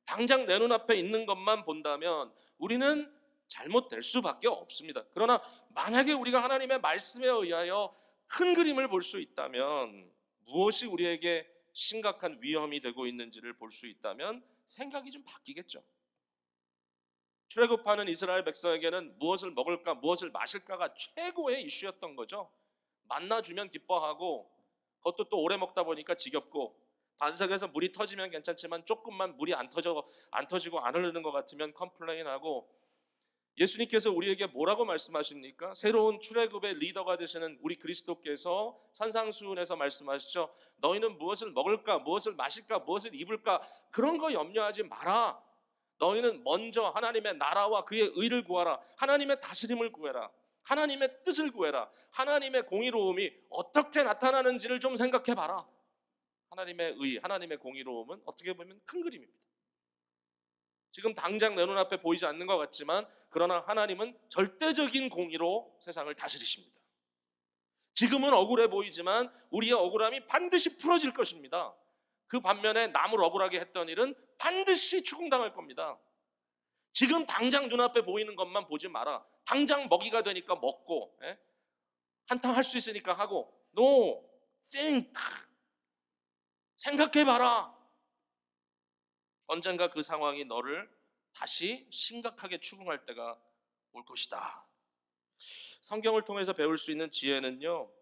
[SPEAKER 1] 당장 내 눈앞에 있는 것만 본다면 우리는 잘못될 수밖에 없습니다. 그러나 만약에 우리가 하나님의 말씀에 의하여 큰 그림을 볼 수 있다면, 무엇이 우리에게 심각한 위험이 되고 있는지를 볼 수 있다면 생각이 좀 바뀌겠죠. 출애굽하는 이스라엘 백성에게는 무엇을 먹을까 무엇을 마실까가 최고의 이슈였던 거죠. 만나 주면 기뻐하고, 그것도 또 오래 먹다 보니까 지겹고, 반석에서 물이 터지면 괜찮지만 조금만 물이 안 터지고 안 흐르는 것 같으면 컴플레인하고, 예수님께서 우리에게 뭐라고 말씀하십니까? 새로운 출애굽의 리더가 되시는 우리 그리스도께서 산상수훈에서 말씀하시죠. 너희는 무엇을 먹을까, 무엇을 마실까, 무엇을 입을까 그런 거 염려하지 마라. 너희는 먼저 하나님의 나라와 그의 의를 구하라. 하나님의 다스림을 구해라. 하나님의 뜻을 구해라. 하나님의 공의로움이 어떻게 나타나는지를 좀 생각해 봐라. 하나님의 의, 하나님의 공의로움은 어떻게 보면 큰 그림입니다. 지금 당장 내 눈앞에 보이지 않는 것 같지만 그러나 하나님은 절대적인 공의로 세상을 다스리십니다. 지금은 억울해 보이지만 우리의 억울함이 반드시 풀어질 것입니다. 그 반면에 남을 억울하게 했던 일은 반드시 추궁당할 겁니다. 지금 당장 눈앞에 보이는 것만 보지 마라. 당장 먹이가 되니까 먹고 한탕 할 수 있으니까 하고. No, think. 생각해봐라. 언젠가 그 상황이 너를 다시 심각하게 추궁할 때가 올 것이다. 성경을 통해서 배울 수 있는 지혜는요,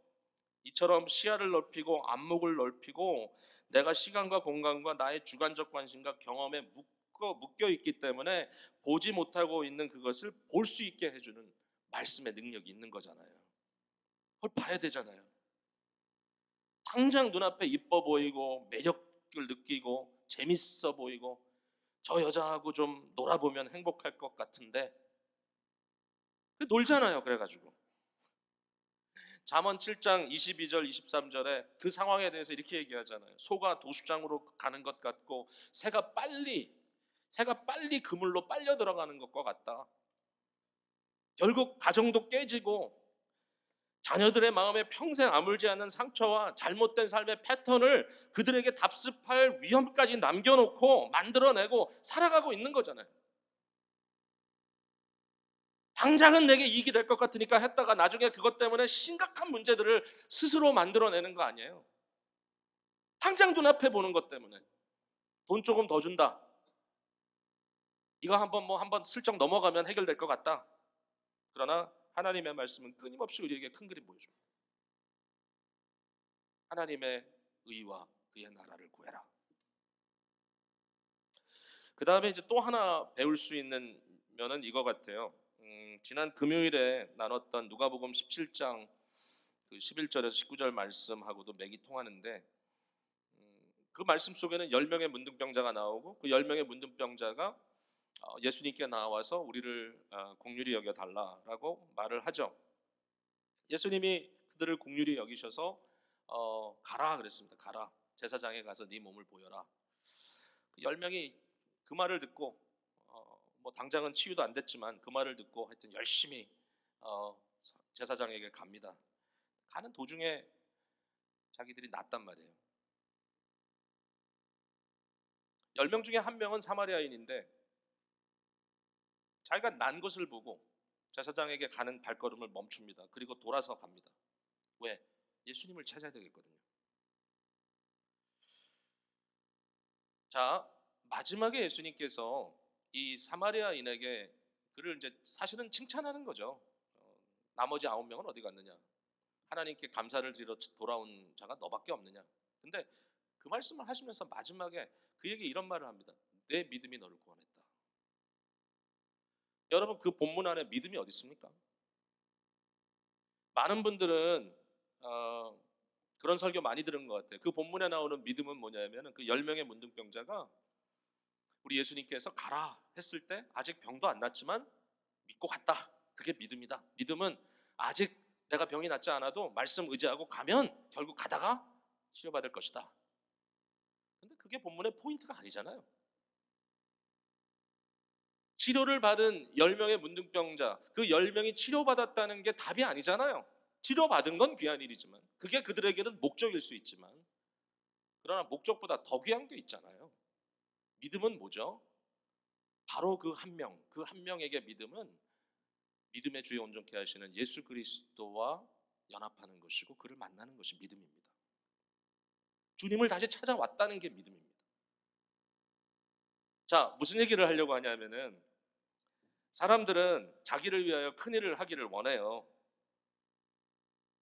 [SPEAKER 1] 이처럼 시야를 넓히고 안목을 넓히고 내가 시간과 공간과 나의 주관적 관심과 경험에 묶여 있기 때문에 보지 못하고 있는 그것을 볼 수 있게 해주는 말씀의 능력이 있는 거잖아요. 그걸 봐야 되잖아요. 당장 눈앞에 이뻐 보이고 매력을 느끼고 재밌어 보이고 저 여자하고 좀 놀아보면 행복할 것 같은데 놀잖아요. 그래가지고 잠언 7장 22절 23절에 그 상황에 대해서 이렇게 얘기하잖아요. 소가 도수장으로 가는 것 같고 새가 빨리 그물로 빨려 들어가는 것과 같다. 결국 가정도 깨지고 자녀들의 마음에 평생 아물지 않는 상처와 잘못된 삶의 패턴을 그들에게 답습할 위험까지 남겨놓고 만들어내고 살아가고 있는 거잖아요. 당장은 내게 이익이 될 것 같으니까 했다가 나중에 그것 때문에 심각한 문제들을 스스로 만들어내는 거 아니에요. 당장 눈앞에 보는 것 때문에 돈 조금 더 준다. 이거 한번 슬쩍 넘어가면 해결될 것 같다. 그러나 하나님의 말씀은 끊임없이 우리에게 큰 그림 보여줍니다. 하나님의 의와 그의 나라를 구해라. 그 다음에 이제 또 하나 배울 수 있는 면은 이거 같아요. 지난 금요일에 나눴던 누가복음 17장 11절에서 19절 말씀하고도 맥이 통하는데 그 말씀 속에는 10명의 문둥병자가 나오고 그 10명의 문둥병자가 예수님께 나와서 우리를 긍휼히 여겨달라라고 말을 하죠. 예수님이 그들을 긍휼히 여기셔서 가라 그랬습니다. 가라. 제사장에 가서 네 몸을 보여라. 그 10명이 그 말을 듣고 뭐 당장은 치유도 안 됐지만 그 말을 듣고 하여튼 열심히 제사장에게 갑니다. 가는 도중에 자기들이 낫단 말이에요. 10명 중에 한 명은 사마리아인인데 자기가 난 것을 보고 제사장에게 가는 발걸음을 멈춥니다. 그리고 돌아서 갑니다. 왜? 예수님을 찾아야 되겠거든요. 자, 마지막에 예수님께서 이 사마리아인에게 그를 이제 사실은 칭찬하는 거죠. 나머지 9명은 어디 갔느냐? 하나님께 감사를 드리러 돌아온 자가 너밖에 없느냐? 근데 그 말씀을 하시면서 마지막에 그에게 이런 말을 합니다. 내 믿음이 너를 구원했다. 여러분, 그 본문 안에 믿음이 어디 있습니까? 많은 분들은 그런 설교 많이 들은 것 같아요. 그 본문에 나오는 믿음은 뭐냐면 그 10명의 문둥병자가 우리 예수님께서 가라 했을 때 아직 병도 안 났지만 믿고 갔다. 그게 믿음이다. 믿음은 아직 내가 병이 낫지 않아도 말씀 의지하고 가면 결국 가다가 치료받을 것이다. 근데 그게 본문의 포인트가 아니잖아요. 치료를 받은 10명의 문둥병자, 그 10명이 치료받았다는 게 답이 아니잖아요. 치료받은 건 귀한 일이지만 그게 그들에게는 목적일 수 있지만 그러나 목적보다 더 귀한 게 있잖아요. 믿음은 뭐죠? 바로 그 한 명에게 믿음은 믿음의 주에 온전케 하시는 예수 그리스도와 연합하는 것이고 그를 만나는 것이 믿음입니다. 주님을 다시 찾아왔다는 게 믿음입니다. 자, 무슨 얘기를 하려고 하냐면은 사람들은 자기를 위하여 큰일을 하기를 원해요.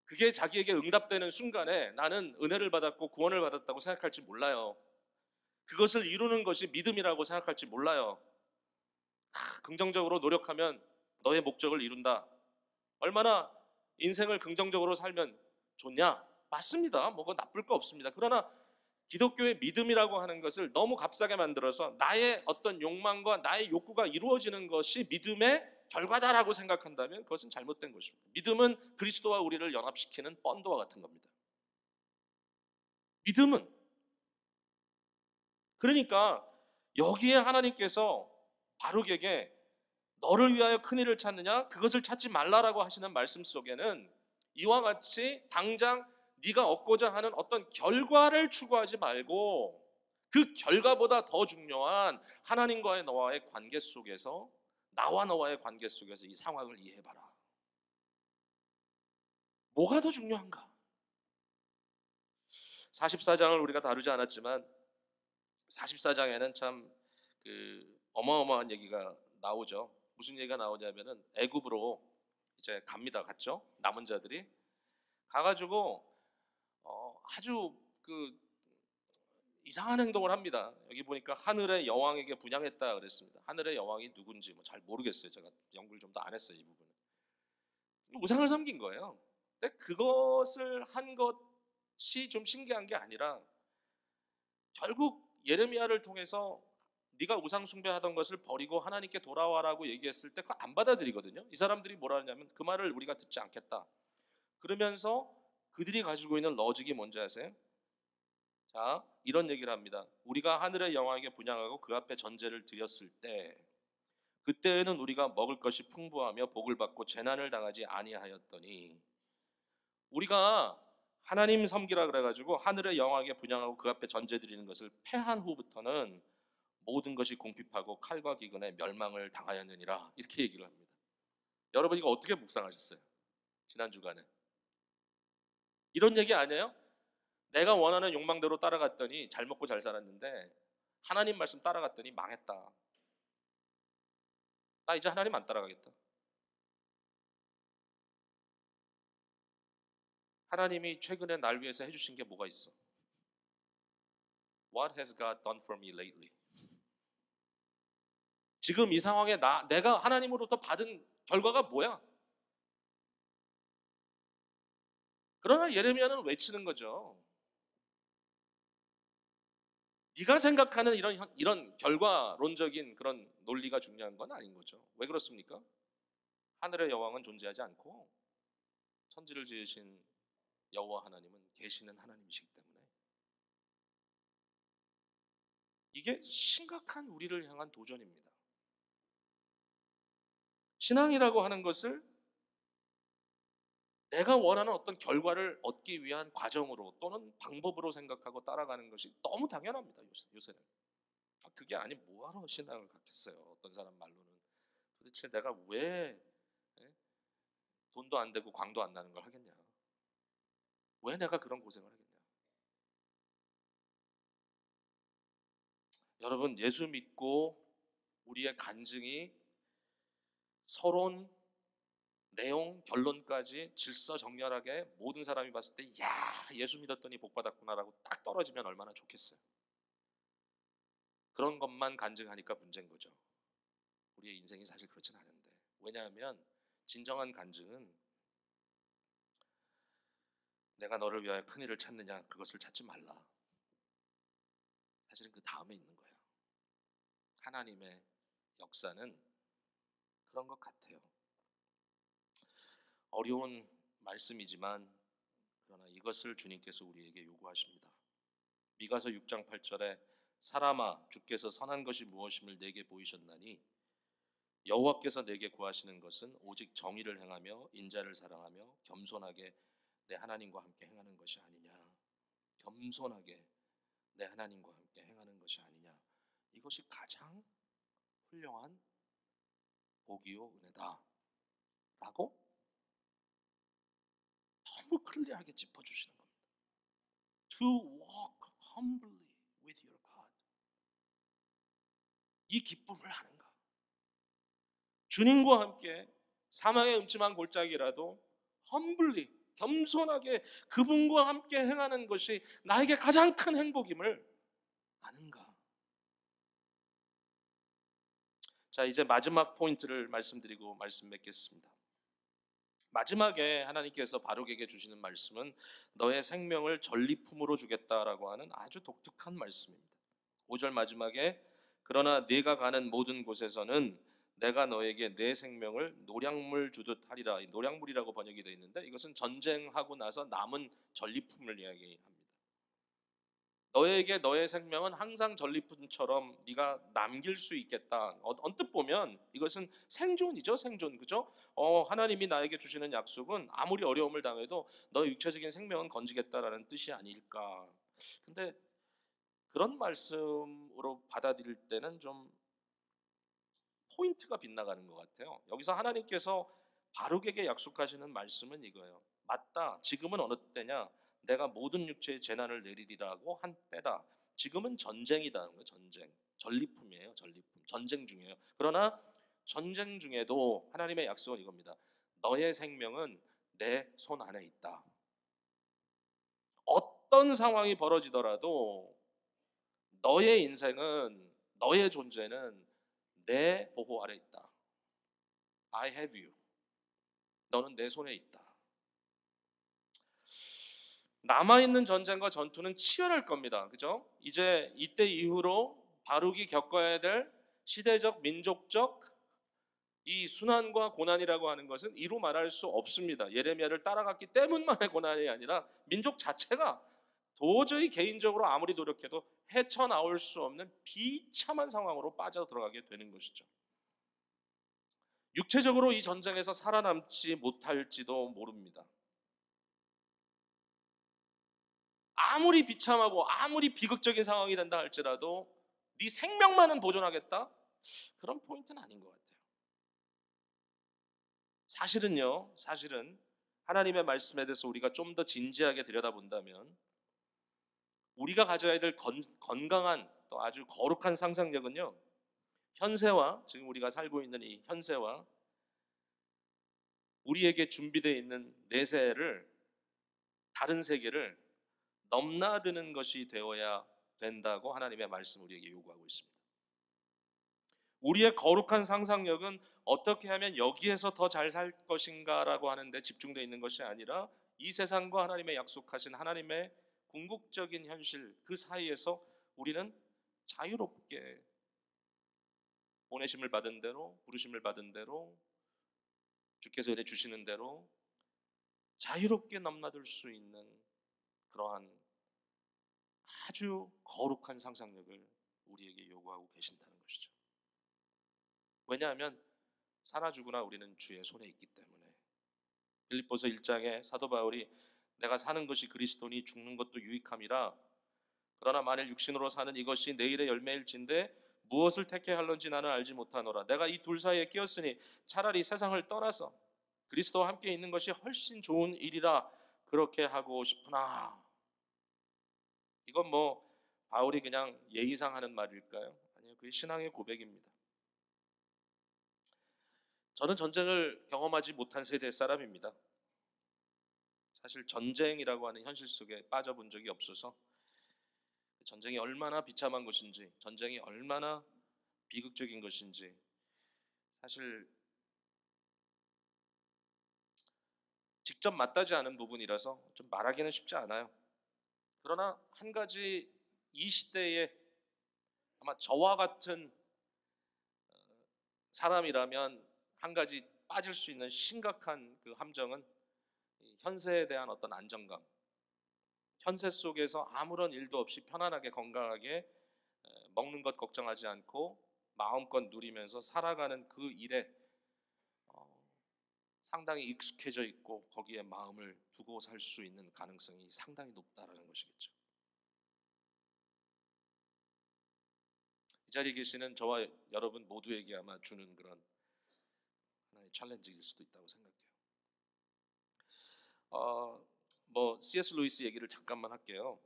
[SPEAKER 1] 그게 자기에게 응답되는 순간에 나는 은혜를 받았고 구원을 받았다고 생각할지 몰라요. 그것을 이루는 것이 믿음이라고 생각할지 몰라요. 긍정적으로 노력하면 너의 목적을 이룬다. 얼마나 인생을 긍정적으로 살면 좋냐? 맞습니다. 뭐가 나쁠 거 없습니다. 그러나 기독교의 믿음이라고 하는 것을 너무 값싸게 만들어서 나의 어떤 욕망과 나의 욕구가 이루어지는 것이 믿음의 결과다라고 생각한다면 그것은 잘못된 것입니다. 믿음은 그리스도와 우리를 연합시키는 본드와 같은 겁니다. 믿음은. 그러니까 여기에 하나님께서 바룩에게 너를 위하여 큰 일을 찾느냐? 그것을 찾지 말라라고 하시는 말씀 속에는 이와 같이 당장 네가 얻고자 하는 어떤 결과를 추구하지 말고 그 결과보다 더 중요한 하나님과의 너와의 관계 속에서, 나와 너와의 관계 속에서 이 상황을 이해해봐라. 뭐가 더 중요한가? 44장을 우리가 다루지 않았지만 44장에는 참 어마어마한 얘기가 나오죠. 무슨 얘기가 나오냐면은 애굽으로 이제 갔죠. 남은 자들이 가가지고 아주 이상한 행동을 합니다. 여기 보니까 하늘의 여왕에게 분양했다 그랬습니다. 하늘의 여왕이 누군지 잘 모르겠어요. 제가 연구를 좀 더 안 했어요, 이 부분은. 우상을 섬긴 거예요. 근데 그것을 한 것이 좀 신기한 게 아니라 결국 예레미야를 통해서 네가 우상 숭배하던 것을 버리고 하나님께 돌아와라고 얘기했을 때 그거 안 받아들이거든요. 이 사람들이 뭐라 하냐면 그 말을 우리가 듣지 않겠다. 그러면서 그들이 가지고 있는 러직이 뭔지 아세요? 자, 이런 얘기를 합니다. 우리가 하늘의 여왕에게 분양하고 그 앞에 전제를 드렸을 때 그때에는 우리가 먹을 것이 풍부하며 복을 받고 재난을 당하지 아니하였더니, 우리가 하나님 섬기라 그래가지고 하늘의 여왕에게 분양하고 그 앞에 전제 드리는 것을 패한 후부터는 모든 것이 궁핍하고 칼과 기근에 멸망을 당하였느니라, 이렇게 얘기를 합니다. 여러분 이거 어떻게 묵상하셨어요? 지난 주간에 이런 얘기 아니에요? 내가 원하는 욕망대로 따라갔더니 잘 먹고 잘 살았는데 하나님 말씀 따라갔더니 망했다. 나 이제 하나님 안 따라가겠다. 하나님이 최근에 날 위해서 해주신 게 뭐가 있어? What has God done for me lately? 지금 이 상황에 내가 하나님으로부터 받은 결과가 뭐야? 그러나 예레미야는 외치는 거죠. 네가 생각하는 이런 결과론적인 그런 논리가 중요한 건 아닌 거죠. 왜 그렇습니까? 하늘의 여왕은 존재하지 않고 천지를 지으신 여호와 하나님은 계시는 하나님이시기 때문에 이게 심각한 우리를 향한 도전입니다. 신앙이라고 하는 것을 내가 원하는 어떤 결과를 얻기 위한 과정으로 또는 방법으로 생각하고 따라가는 것이 너무 당연합니다. 요새는. 그게 아니면 뭐하러 신앙을 갖겠어요. 어떤 사람 말로는 도대체 내가 왜 돈도 안 되고 광도 안 나는 걸 하겠냐. 왜 내가 그런 고생을 하겠냐. 여러분, 예수 믿고 우리의 간증이 서론, 내용, 결론까지 질서정연하게 모든 사람이 봤을 때 야, 예수 믿었더니 복 받았구나라고 딱 떨어지면 얼마나 좋겠어요. 그런 것만 간증하니까 문제인 거죠. 우리의 인생이 사실 그렇진 않은데. 왜냐하면 진정한 간증은 내가 너를 위하여 큰 일을 찾느냐, 그것을 찾지 말라. 사실은 그 다음에 있는 거예요. 하나님의 역사는 그런 것 같아요. 어려운 말씀이지만 그러나 이것을 주님께서 우리에게 요구하십니다. 미가서 6장 8절에 사람아, 주께서 선한 것이 무엇임을 내게 보이셨나니 여호와께서 내게 구하시는 것은 오직 정의를 행하며 인자를 사랑하며 겸손하게 내 하나님과 함께 행하는 것이 아니냐. 겸손하게 내 하나님과 함께 행하는 것이 아니냐. 이것이 가장 훌륭한 복이요 은혜다 라고 너무 클리어하게 짚어주시는 겁니다. To walk humbly with your God. 이 기쁨을 아는가? 주님과 함께 사망의 음침한 골짜기라도 humbly, 겸손하게 그분과 함께 행하는 것이 나에게 가장 큰 행복임을 아는가? 자, 이제 마지막 포인트를 말씀드리고 말씀 맺겠습니다. 마지막에 하나님께서 바룩에게 주시는 말씀은 너의 생명을 전리품으로 주겠다라고 하는 아주 독특한 말씀입니다. 5절 마지막에 그러나 네가 가는 모든 곳에서는 내가 너에게 내 생명을 노량물 주듯 하리라. 이 노량물이라고 번역이 되어 있는데 이것은 전쟁하고 나서 남은 전리품을 이야기합니다. 너에게 너의 생명은 항상 전리품처럼 네가 남길 수 있겠다. 언뜻 보면 이것은 생존이죠, 생존. 그죠? 하나님이 나에게 주시는 약속은 아무리 어려움을 당해도 너의 육체적인 생명은 건지겠다라는 뜻이 아닐까. 근데 그런 말씀으로 받아들일 때는 좀 포인트가 빗나가는 것 같아요. 여기서 하나님께서 바룩에게 약속하시는 말씀은 이거예요. 맞다. 지금은 어느 때냐? 내가 모든 육체의 재난을 내리리라고 한 때다. 지금은 전쟁이다. 전쟁. 전리품이에요. 전리품. 전쟁 중이에요. 그러나 전쟁 중에도 하나님의 약속은 이겁니다. 너의 생명은 내 손 안에 있다. 어떤 상황이 벌어지더라도 너의 인생은, 너의 존재는 내 보호 아래 있다. I have you. 너는 내 손에 있다. 남아있는 전쟁과 전투는 치열할 겁니다. 그죠? 이제 이때 이후로 바룩이 겪어야 될 시대적, 민족적 이 순환과 고난이라고 하는 것은 이루 말할 수 없습니다. 예레미야를 따라갔기 때문만의 고난이 아니라 민족 자체가 도저히 개인적으로 아무리 노력해도 헤쳐나올 수 없는 비참한 상황으로 빠져들어가게 되는 것이죠. 육체적으로 이 전쟁에서 살아남지 못할지도 모릅니다. 아무리 비참하고 아무리 비극적인 상황이 된다 할지라도 네 생명만은 보존하겠다? 그런 포인트는 아닌 것 같아요. 사실은 하나님의 말씀에 대해서 우리가 좀 더 진지하게 들여다본다면 우리가 가져야 될 건강한 또 아주 거룩한 상상력은요, 현세와, 지금 우리가 살고 있는 이 현세와 우리에게 준비되어 있는 내세를, 다른 세계를 넘나드는 것이 되어야 된다고 하나님의 말씀 우리에게 요구하고 있습니다. 우리의 거룩한 상상력은 어떻게 하면 여기에서 더 잘 살 것인가라고 하는데 집중되어 있는 것이 아니라 이 세상과 하나님의 약속하신 하나님의 궁극적인 현실 그 사이에서 우리는 자유롭게 보내심을 받은 대로, 부르심을 받은 대로, 주께서 은혜 주시는 대로 자유롭게 넘나들 수 있는 그러한 아주 거룩한 상상력을 우리에게 요구하고 계신다는 것이죠. 왜냐하면 사나 죽으나 우리는 주의 손에 있기 때문에. 빌립보서 1장에 사도 바울이 내가 사는 것이 그리스도니 죽는 것도 유익함이라. 그러나 만일 육신으로 사는 이것이 내일의 열매일진데 무엇을 택해할런지 나는 알지 못하노라. 내가 이 둘 사이에 끼었으니 차라리 세상을 떠나서 그리스도와 함께 있는 것이 훨씬 좋은 일이라 그렇게 하고 싶으나. 이건 뭐 바울이 그냥 예의상 하는 말일까요? 아니요, 그게 신앙의 고백입니다. 저는 전쟁을 경험하지 못한 세대 사람입니다. 사실 전쟁이라고 하는 현실 속에 빠져본 적이 없어서 전쟁이 얼마나 비참한 것인지, 전쟁이 얼마나 비극적인 것인지 사실 직접 맞닿지 않은 부분이라서 좀 말하기는 쉽지 않아요. 그러나 한 가지 이 시대에 아마 저와 같은 사람이라면 한 가지 빠질 수 있는 심각한 그 함정은 현세에 대한 어떤 안정감, 현세 속에서 아무런 일도 없이 편안하게 건강하게 먹는 것 걱정하지 않고 마음껏 누리면서 살아가는 그 일에 상당히 익숙해져 있고 거기에 마음을 두고 살 수 있는 가능성이 상당히 높다라는 것이겠죠. 이 자리에 계시는 저와 여러분 모두에게 아마 주는 그런 하나의 챌린지일 수도 있다고 생각해요. C.S. 루이스 얘기를 잠깐만 할게요.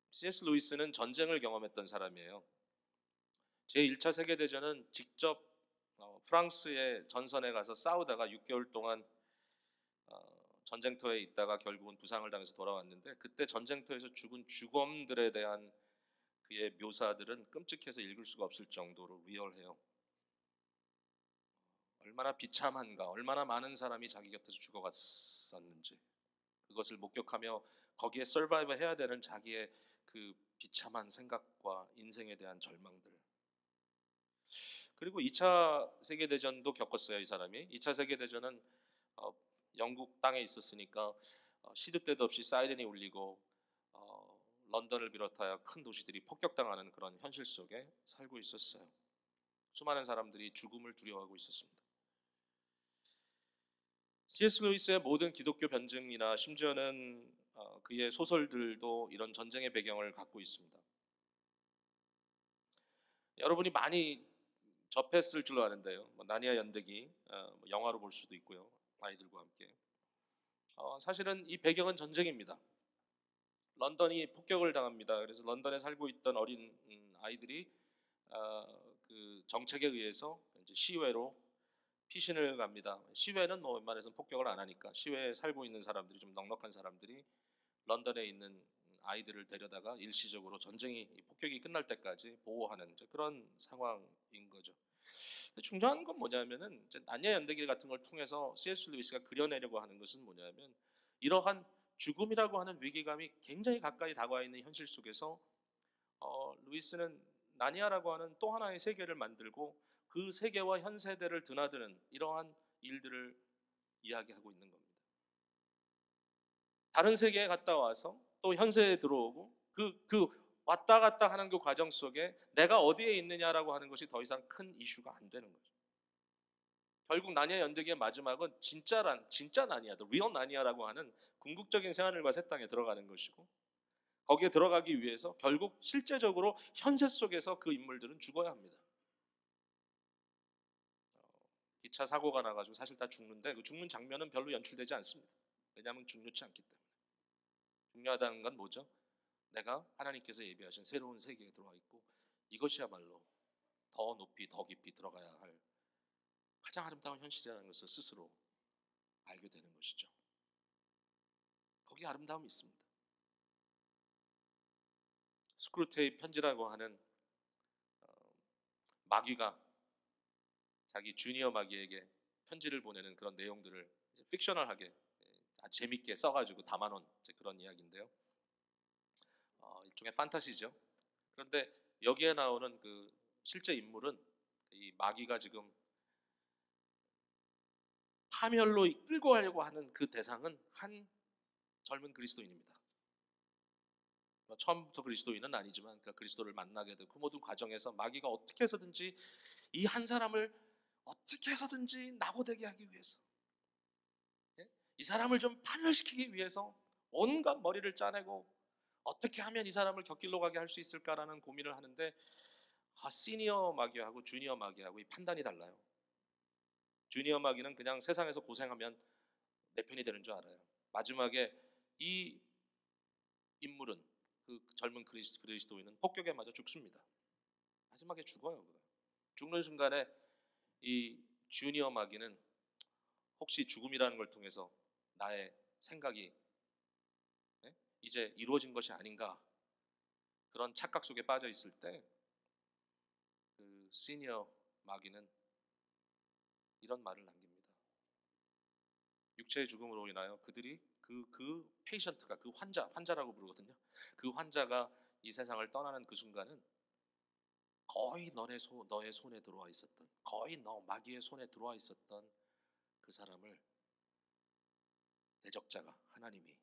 [SPEAKER 1] C.S. 루이스는 전쟁을 경험했던 사람이에요. 제1차 세계대전은 직접 프랑스의 전선에 가서 싸우다가 6개월 동안 전쟁터에 있다가 결국은 부상을 당해서 돌아왔는데, 그때 전쟁터에서 죽은 죽음들에 대한 그의 묘사들은 끔찍해서 읽을 수가 없을 정도로 리얼해요. 얼마나 비참한가, 얼마나 많은 사람이 자기 곁에서 죽어갔었는지 그것을 목격하며 거기에 서바이브 해야 되는 자기의 그 비참한 생각과 인생에 대한 절망들. 그리고 2차 세계대전도 겪었어요, 이 사람이. 2차 세계대전은 어, 영국 땅에 있었으니까 시도 때도 없이 사이렌이 울리고 런던을 비롯하여 큰 도시들이 폭격당하는 그런 현실 속에 살고 있었어요. 수많은 사람들이 죽음을 두려워하고 있었습니다. C.S. 루이스의 모든 기독교 변증이나 심지어는 그의 소설들도 이런 전쟁의 배경을 갖고 있습니다. 여러분이 많이 접했을 줄로 아는데요. 나니아 연대기 영화로 볼 수도 있고요. 아이들과 함께. 사실은 이 배경은 전쟁입니다. 런던이 폭격을 당합니다. 그래서 런던에 살고 있던 어린 아이들이 그 정책에 의해서 이제 시외로 피신을 갑니다. 시외는 뭐 웬만해서는 폭격을 안 하니까 시외에 살고 있는 사람들이 좀 넉넉한 사람들이 런던에 있는 아이들을 데려다가 일시적으로 전쟁이 폭격이 끝날 때까지 보호하는 그런 상황인 거죠. 중요한 건 뭐냐면은 나니아 연대기 같은 걸 통해서 C.S. 루이스가 그려내려고 하는 것은 뭐냐면 이러한 죽음이라고 하는 위기감이 굉장히 가까이 다가와 있는 현실 속에서 루이스는 나니아라고 하는 또 하나의 세계를 만들고 그 세계와 현 세대를 드나드는 이러한 일들을 이야기하고 있는 겁니다. 다른 세계에 갔다 와서 또 현세에 들어오고 그 왔다 갔다 하는 그 과정 속에 내가 어디에 있느냐라고 하는 것이 더 이상 큰 이슈가 안 되는 거죠. 결국 나니아 연대기의 마지막은 진짜 나니아도 리얼 나니아라고 하는 궁극적인 새하늘과 새 땅에 들어가는 것이고 거기에 들어가기 위해서 결국 실제적으로 현세 속에서 그 인물들은 죽어야 합니다. 기차 사고가 나가지고 사실 다 죽는데 그 죽는 장면은 별로 연출되지 않습니다. 왜냐하면 중요치 않기 때문에. 중요하다는 건 뭐죠? 내가 하나님께서 예비하신 새로운 세계에 들어와 있고 이것이야말로 더 높이 더 깊이 들어가야 할 가장 아름다운 현실이라는 것을 스스로 알게 되는 것이죠. 거기에 아름다움이 있습니다. 스크루테이 편지라고 하는 마귀가 자기 주니어 마귀에게 편지를 보내는 그런 내용들을 픽셔널하게 아주 재밌게 써가지고 담아놓은 그런 이야기인데요. 일종의 판타시죠. 그런데 여기에 나오는 그 실제 인물은 이 마귀가 지금 파멸로 끌고 가려고 하는 그 대상은 한 젊은 그리스도인입니다. 처음부터 그리스도인은 아니지만 그 그리스도를 만나게 되고 그 모든 과정에서 마귀가 어떻게 해서든지 이 한 사람을 어떻게 해서든지 낙오되게 하기 위해서 이 사람을 좀 파멸시키기 위해서 온갖 머리를 짜내고 어떻게 하면 이 사람을 곁길로 가게 할 수 있을까라는 고민을 하는데 시니어 마귀하고 주니어 마귀하고 이 판단이 달라요. 주니어 마귀는 그냥 세상에서 고생하면 내 편이 되는 줄 알아요. 마지막에 이 인물은 그 젊은 그리스도인은 폭격에 맞아 죽습니다. 마지막에 죽어요. 죽는 순간에 이 주니어 마귀는 혹시 죽음이라는 걸 통해서 나의 생각이 이제 이루어진 것이 아닌가 그런 착각 속에 빠져 있을 때 그 시니어 마귀는 이런 말을 남깁니다. 육체의 죽음으로 인하여 그들이 그 페이션트가 그 환자라고 부르거든요. 그 환자가 이 세상을 떠나는 그 순간은 거의 너의 손에 들어와 있었던 거의 너 마귀의 손에 들어와 있었던 그 사람을 대적자가 하나님이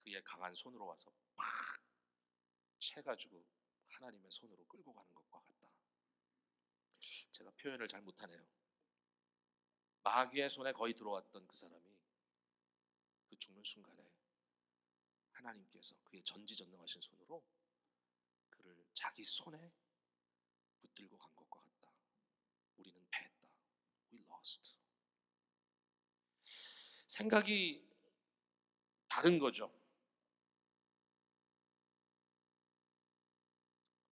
[SPEAKER 1] 그의 강한 손으로 와서 팍 채가지고 하나님의 손으로 끌고 가는 것과 같다. 제가 표현을 잘 못하네요. 마귀의 손에 거의 들어왔던 그 사람이 그 죽는 순간에 하나님께서 그의 전지전능하신 손으로 그를 자기 손에 붙들고 간 것과 같다. 우리는 패했다. We lost. 생각이 다른 거죠.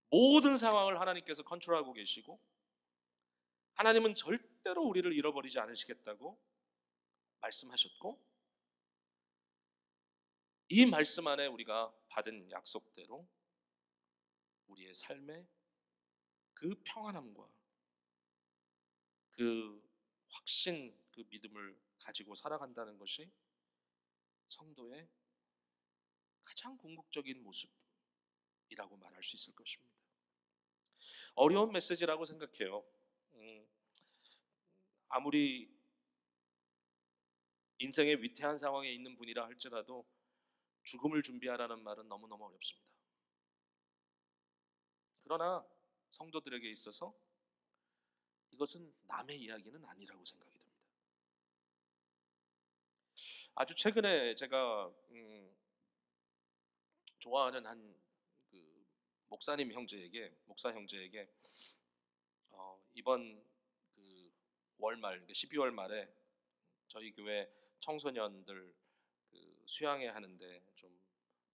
[SPEAKER 1] 모든 상황을 하나님께서 컨트롤하고 계시고 하나님은 절대로 우리를 잃어버리지 않으시겠다고 말씀하셨고 이 말씀 안에 우리가 받은 약속대로 우리의 삶에 그 평안함과 그 확신, 그 믿음을 가지고 살아간다는 것이 성도의 가장 궁극적인 모습이라고 말할 수 있을 것입니다. 어려운 메시지라고 생각해요. 아무리 인생의 위태한 상황에 있는 분이라 할지라도 죽음을 준비하라는 말은 너무너무 어렵습니다. 그러나 성도들에게 있어서 이것은 남의 이야기는 아니라고 생각이 듭니다. 아주 최근에 제가 좋아하는 한 그 목사 형제에게 이번 그 월말 12월 말에 저희 교회 청소년들 그 수양회 하는데 좀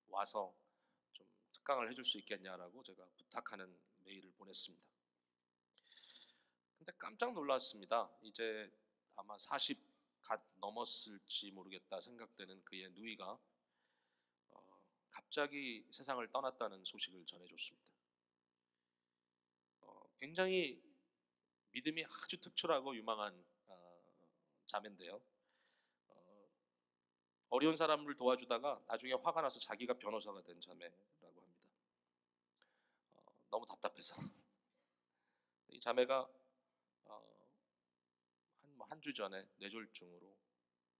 [SPEAKER 1] 와서 좀 특강을 해줄 수 있겠냐라고 제가 부탁하는 메일을 보냈습니다. 근데 깜짝 놀랐습니다. 이제 아마 40 갓 넘었을지 모르겠다 생각되는 그의 누이가 갑자기 세상을 떠났다는 소식을 전해줬습니다. 굉장히 믿음이 아주 특출하고 유망한 자매인데요. 어려운 사람을 도와주다가 나중에 화가 나서 자기가 변호사가 된 자매라고 합니다. 너무 답답해서 이 자매가 한 주 전에 뇌졸중으로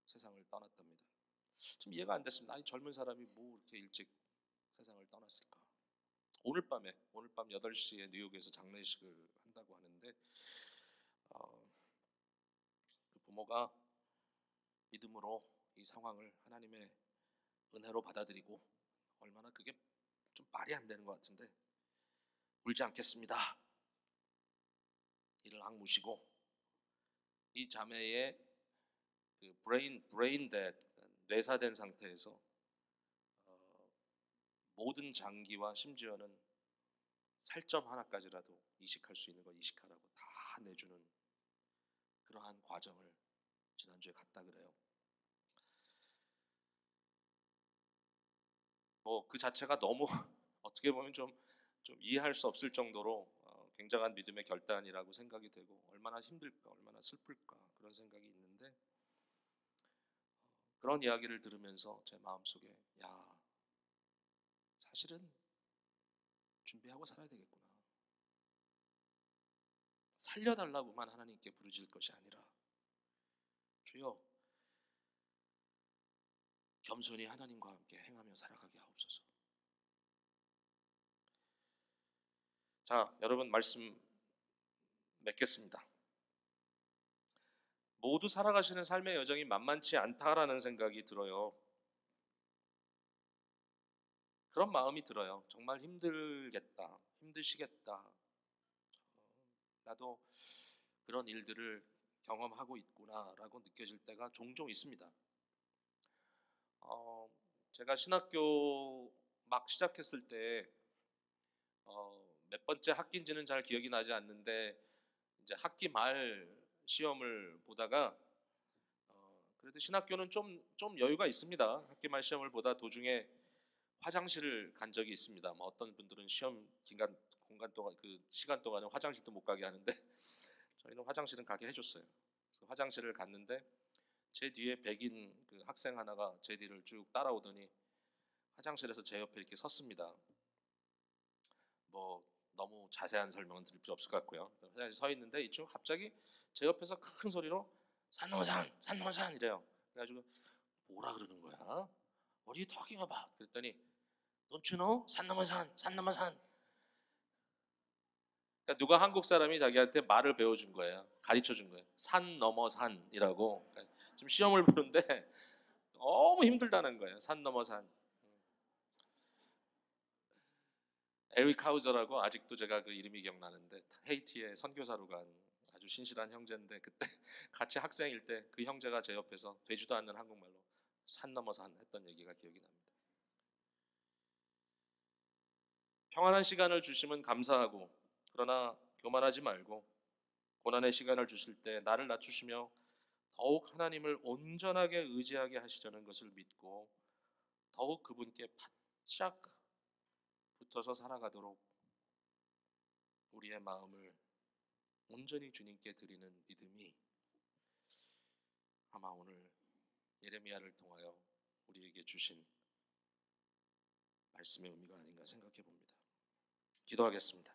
[SPEAKER 1] 세상을 떠났답니다. 좀 이해가 안 됐습니다. 이 젊은 사람이 뭐 이렇게 일찍 세상을 떠났을까? 오늘 밤 8시에 뉴욕에서 장례식을 한다고 하는데 그 부모가 믿음으로 이 상황을 하나님의 은혜로 받아들이고, 얼마나 그게 좀 말이 안 되는 것 같은데, 울지 않겠습니다 이를 악무시고 이 자매의 그 브레인 데드, 뇌사된 상태에서 모든 장기와 심지어는 살점 하나까지라도 이식할 수 있는 걸 이식하라고 다 내주는 그러한 과정을 지난주에 갔다 그래요. 뭐 그 자체가 너무 어떻게 보면 좀 이해할 수 없을 정도로 굉장한 믿음의 결단이라고 생각이 되고, 얼마나 힘들까, 얼마나 슬플까 그런 생각이 있는데, 그런 이야기를 들으면서 제 마음속에 야, 사실은 준비하고 살아야 되겠구나. 살려달라고만 하나님께 부르짖을 것이 아니라, 주여 겸손히 하나님과 함께 행하며 살아가게 하옵소서. 자, 여러분 말씀 맺겠습니다. 모두 살아가시는 삶의 여정이 만만치 않다라는 생각이 들어요. 그런 마음이 들어요. 정말 힘들겠다, 힘드시겠다. 나도 그런 일들을 경험하고 있구나라고 느껴질 때가 종종 있습니다. 제가 신학교 막 시작했을 때 몇 번째 학기인지는 잘 기억이 나지 않는데, 이제 학기 말 시험을 보다가 그래도 신학교는 좀 여유가 있습니다. 학기 말 시험을 보다 도중에 화장실을 간 적이 있습니다. 뭐 어떤 분들은 시험 공간 동안 그 시간 동안은 화장실도 못 가게 하는데 저희는 화장실은 가게 해줬어요. 그래서 화장실을 갔는데 제 뒤에 백인 그 학생 하나가 제 뒤를 쭉 따라오더니 화장실에서 제 옆에 이렇게 섰습니다. 뭐 너무 자세한 설명은 드릴 필요 없을 것 같고요. 화장실 서 있는데 이 친구 갑자기 제 옆에서 큰 소리로 산넘어산 이래요. 그래가지고 뭐라 그러는 거야? What are you talking about? 그랬더니 Don't you know? 산 넘어 산. 그러니까 누가 한국 사람이 자기한테 말을 배워준 거예요. 가르쳐 준 거예요. 산 넘어 산이라고. 그러니까 지금 시험을 보는데 너무 힘들다는 거예요. 산 넘어 산. 에릭 하우저라고, 아직도 제가 그 이름이 기억나는데, 헤이티에 선교사로 간 아주 신실한 형제인데, 그때 같이 학생일 때 그 형제가 제 옆에서 되지도 않는 한국말로 산 넘어 산 했던 얘기가 기억이 납니다. 평안한 시간을 주시면 감사하고, 그러나 교만하지 말고 고난의 시간을 주실 때 나를 낮추시며 더욱 하나님을 온전하게 의지하게 하시려는 것을 믿고 더욱 그분께 바짝 붙어서 살아가도록 우리의 마음을 온전히 주님께 드리는 믿음이 아마 오늘 예레미야를 통하여 우리에게 주신 말씀의 의미가 아닌가 생각해 봅니다. 기도하겠습니다.